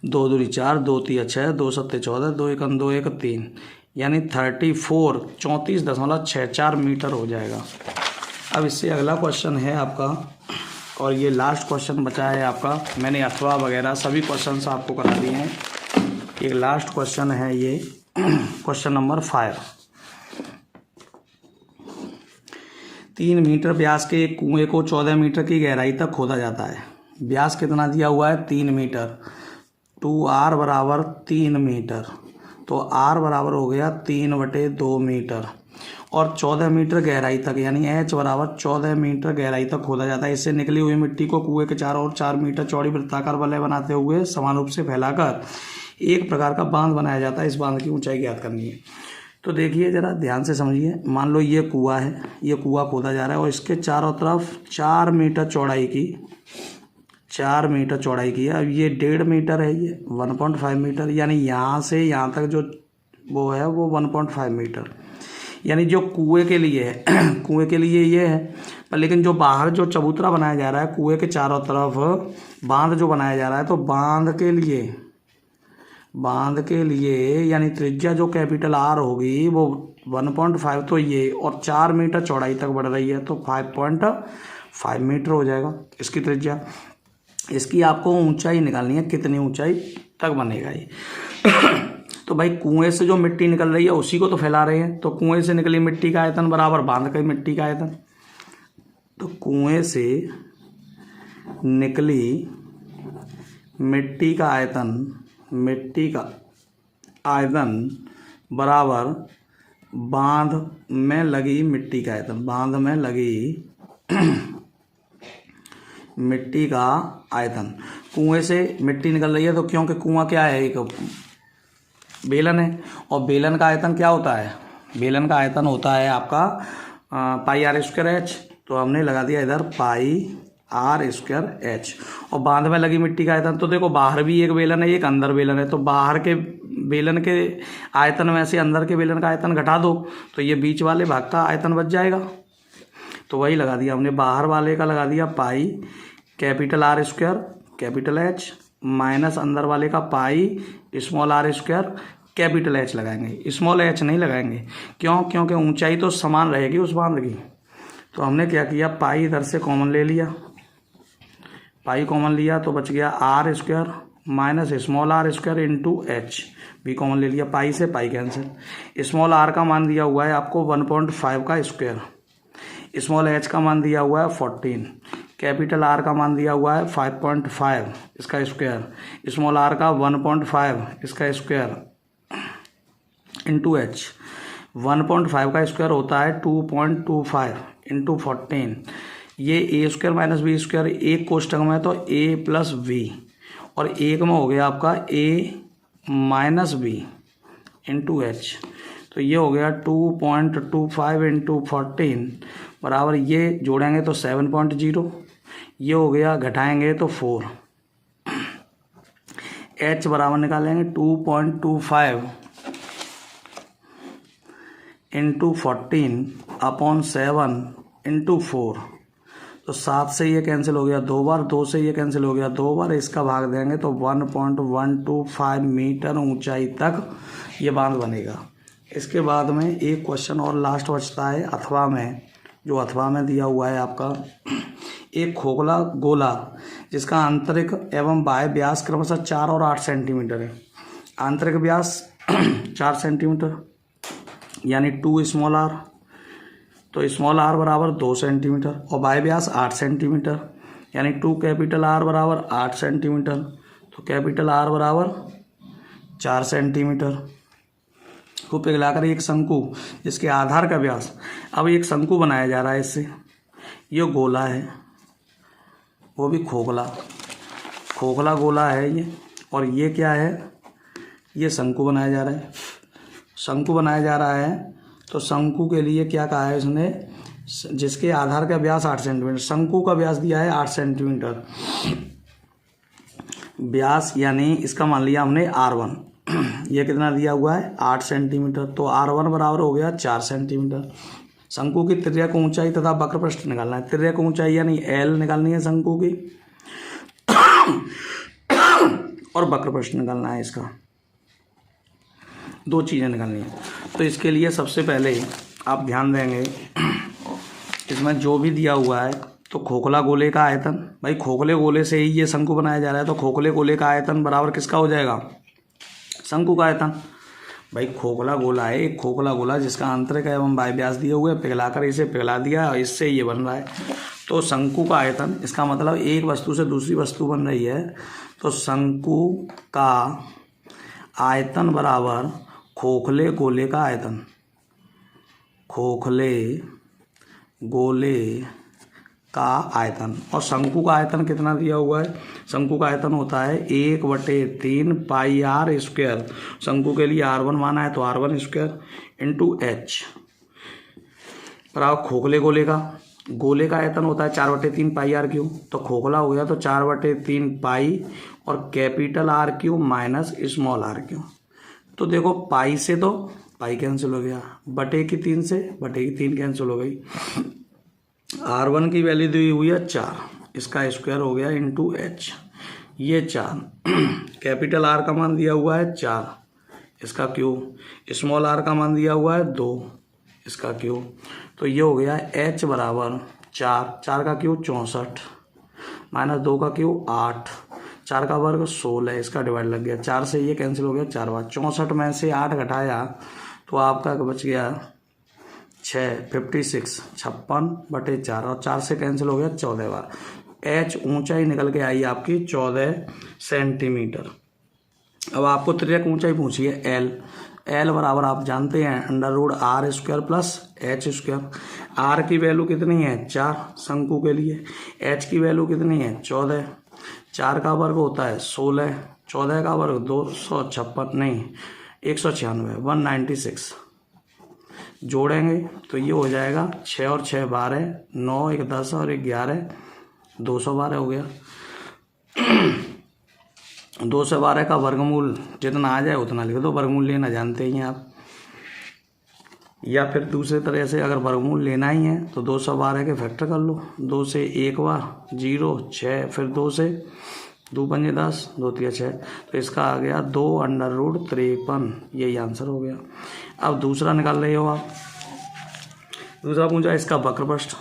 2 दूरी 4, 2 3 6, 2 7 14, 2 1 2 1 3, यानी 34.64 मीटर हो जाएगा। अब इससे अगला क्वेश्चन है आपका, और ये लास्ट क्वेश्चन बचा है आपका, मैंने अथवा वगैरह सभी क्वेश्चन आपको करा दिए हैं। एक लास्ट क्वेश्चन है ये क्वेश्चन नंबर 5। 3 मीटर व्यास के एक कुएं को 14 मीटर की गहराई तक खोदा जाता है। व्यास कितना दिया हुआ है 3 मीटर, 2r बराबर 3 मीटर, तो r बराबर हो गया 3/2 मीटर, और 14 मीटर गहराई तक, यानी h बराबर 14 मीटर गहराई तक खोदा जाता है। इससे निकली हुई मिट्टी को कुएं के चारों ओर 4 मीटर चौड़ी वृत्ताकार वलय बनाते हुए समान रूप से फैलाकर एक प्रकार का बांध बनाया जाता है। इस बांध की ऊंचाई ज्ञात करनी है। तो देखिए जरा ध्यान से समझिए, मान लो ये कुआं है, ये कुआं खोदा जा रहा है और इसके चारों तरफ 4 मीटर चौड़ाई की, 4 मीटर चौड़ाई की है। अब ये 1.5 मीटर है, ये 1.5 मीटर, यानी यहाँ से यहाँ तक जो वो है वो 1.5 मीटर, यानी जो कुएं के लिए है कुएं के लिए ये है। पर लेकिन जो बाहर जो चबूतरा बनाया जा रहा है कुएं के चारों तरफ बांध जो बनाया जा रहा है, तो बांध के लिए यानी त्रिज्या जो कैपिटल R होगी वो 1.5, तो ये और 4 मीटर चौड़ाई तक बढ़ रही है तो 5.5 मीटर हो जाएगा इसकी त्रिज्या। इसकी आपको ऊंचाई निकालनी है, कितनी ऊंचाई तक बनेगा ये तो भाई कुएं से जो मिट्टी निकल रही है उसी को तो फैला रहे हैं, तो कुएं से निकली मिट्टी का आयतन बराबर बांध के मिट्टी का आयतन। तो कुएं से निकली मिट्टी का आयतन बराबर बांध में लगी मिट्टी का आयतन, बांध में लगी मिट्टी का आयतन। कुएं से मिट्टी निकल रही है तो क्योंकि कुआं क्या है, एक बेलन है, और बेलन का आयतन क्या होता है, बेलन का आयतन होता है आपका πr²h, तो हमने लगा दिया इधर πr²h। और बांध में लगी मिट्टी का आयतन, तो देखो बाहर भी एक बेलन है एक अंदर बेलन है, तो बाहर के बेलन के आयतन में से अंदर के बेलन का आयतन घटा दो तो ये बीच वाले भाग का आयतन बच जाएगा। तो वही लगा दिया हमने, बाहर वाले का लगा दिया पाई R² माइनस अंदर वाले का πr² लगाएंगे, स्मॉल h नहीं लगाएंगे। क्यों? क्योंकि ऊंचाई तो समान रहेगी उस बांध की। तो हमने क्या किया, पाई इधर से कॉमन ले लिया, पाई कॉमन लिया तो बच गया R² minus small r² into h, भी कॉमन ले लिया, पाई से पाई कैंसिल। स्मॉल r का मान दिया हुआ है आपको 1.5 का स्क्वायर, स्मॉल h का मान दिया हुआ है 14, कैपिटल R का मान दिया हुआ है 5.5 इसका स्क्वायर, स्मॉल r का 1.5 इसका स्क्वायर इंटू h। 1.5 का स्क्वायर होता है 2.25 इंटू 14, ये a² माइनस b², एक कोष्टक में तो a प्लस b और एक में हो गया आपका a minus b into h। तो ये हो गया 2.25 इंटू 14 बराबर, ये जोड़ेंगे तो 7.0, ये हो गया घटाएंगे तो 4। h बराबर निकालेंगे 2.25 इंटू 14/7 इंटू 4, तो 7 से ये कैंसिल हो गया 2 बार, 2 से ये कैंसिल हो गया 2 बार, इसका भाग देंगे तो 1.125 मीटर ऊंचाई तक ये बांध बनेगा। इसके बाद में एक क्वेश्चन और लास्ट बचता है अथवा में, जो अथवा में दिया हुआ है आपका, एक खोखला गोला जिसका आंतरिक एवं बाह्य व्यास क्रमशः 4 और 8 सेंटीमीटर है। आंतरिक व्यास 4 सेंटीमीटर यानी 2 स्मॉल आर, तो स्मॉल आर बराबर 2 सेंटीमीटर, और बाह्य व्यास 8 सेंटीमीटर यानी 2 कैपिटल आर बराबर 8 सेंटीमीटर, तो कैपिटल आर बराबर 4 सेंटीमीटर को पिघलाकर एक शंकु जिसके आधार का व्यास, अब एक शंकु बनाया जा रहा है इससे, ये गोला है वो भी खोखला गोला है ये, और ये क्या है, ये शंकु बनाया जा रहा है। शंकु बनाया जा रहा है तो शंकु के लिए क्या कहा है इसने, जिसके आधार का व्यास 8 सेंटीमीटर, शंकु का व्यास दिया है 8 सेंटीमीटर व्यास, यानी इसका मान लिया हमने R1, ये कितना दिया हुआ है 8 सेंटीमीटर, तो R1 बराबर हो गया 4 सेंटीमीटर। शंकु की त्रिज्यक ऊंचाई तथा वक्र पृष्ठ निकालना है, त्रिज्यक ऊंचाई यानी L निकालनी है शंकु की और वक्र पृष्ठ निकालना है, इसका 2 चीज़ें निकालनी है। तो इसके लिए सबसे पहले आप ध्यान देंगे इसमें जो भी दिया हुआ है, तो खोखला गोले का आयतन, भाई खोखले गोले से ही ये शंकु बनाया जा रहा है, तो खोखले गोले का आयतन बराबर किसका हो जाएगा, शंकु का आयतन। भाई खोखला गोला है, एक खोखला गोला जिसका आंतरिक एवं बाह्य व्यास दिए हुए, पिघलाकर इसे पिघला दिया और इससे ये बन रहा है, तो शंकु का आयतन, इसका मतलब एक वस्तु से दूसरी वस्तु बन रही है, तो शंकु का आयतन बराबर खोखले गोले का आयतन, खोखले गोले का आयतन। और शंकु का आयतन कितना दिया हुआ है, शंकु का आयतन होता है 1/3 पाई आर स्क्वायर, शंकु के लिए R1 माना है तो R1 स्क्वायर इंटू H बराबर खोखले गोले का आयतन होता है 4/3 पाई आर क्यूब, तो खोखला हो गया तो 4/3 पाई और capital R cube minus small R cube. तो देखो पाई से तो पाई कैंसिल हो गया, बटे की 3 से बटे की 3 कैंसिल हो गई, R1 की वैल्यू दी हुई है 4, इसका स्क्वायर हो गया इंटू H, ये 4 कैपिटल आर का मान दिया हुआ है 4, इसका क्यूब, स्मॉल आर का मान दिया हुआ है 2, इसका क्यूब, तो ये हो गया H बराबर 4 का क्यूब 64 माइनस 2 का क्यूब 8, 4 का वर्ग 16, इसका डिवाइड लग गया, 4 से ये कैंसिल हो गया 4 बार, 64 में से 8 घटाया तो आपका बच गया 56/4 और 4 से कैंसिल हो गया 14 बार। H ऊंचाई निकल के आई आपकी 14 सेंटीमीटर। अब आपको त्रिज्यक ऊंचाई पूछी है L बराबर आप जानते हैं √R² प्लस H²। R की वैल्यू कितनी है 4 शंकु के लिए, H की वैल्यू कितनी है 14, 4 का वर्ग होता है 16, 14 का वर्ग 256 नहीं 196 196, जोड़ेंगे तो ये हो जाएगा 6 और 6 12, 9 1 10 और 1 11, 212 हो गया। 212 का वर्गमूल जितना आ जाए उतना लिख दो, वर्गमूल लेना जानते ही हैं आप, या फिर दूसरे तरह से अगर वर्गमूल लेना ही है तो 212 के फैक्टर कर लो, 2 से 1 बार 0 6, फिर 2 से 2 पंजे 10 2 3 6, तो इसका आ गया 2√53, यही आंसर हो गया। अब दूसरा निकाल रहे हो आप, दूसरा पूछा इसका वक्र पृष्ठ,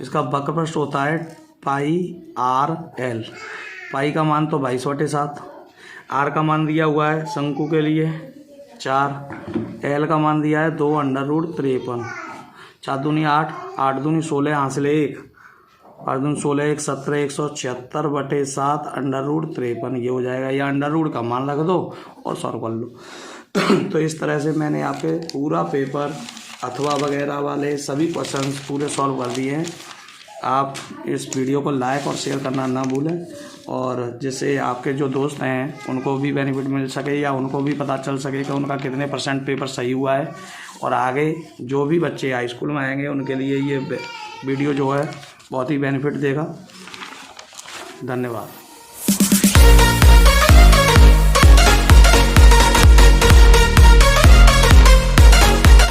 इसका वक्र पृष्ठ होता है पाई आर एल, पाई का मान तो 22/7, आर का मान दिया हुआ है शंकु के लिए 4, एल का मान दिया है 2√53, 4 दूनी 8, 8 दूनी 16, हासिल 1, 8 दूनी 16 1 17, 176/7 √53, ये हो जाएगा, या अंडर का मान रख दो और सॉल्व कर लो। तो इस तरह से मैंने आपके पूरा पेपर अथवा वगैरह वाले सभी क्वेश्चंस पूरे सॉल्व कर दिए हैं। आप इस वीडियो को लाइक और शेयर करना ना भूलें, और जिससे आपके जो दोस्त हैं उनको भी बेनिफिट मिल सके, या उनको भी पता चल सके कि उनका कितने % पेपर सही हुआ है, और आगे जो भी बच्चे हाई स्कूल में आएंगे उनके लिए ये वीडियो जो है बहुत ही बेनिफिट देगा। धन्यवाद।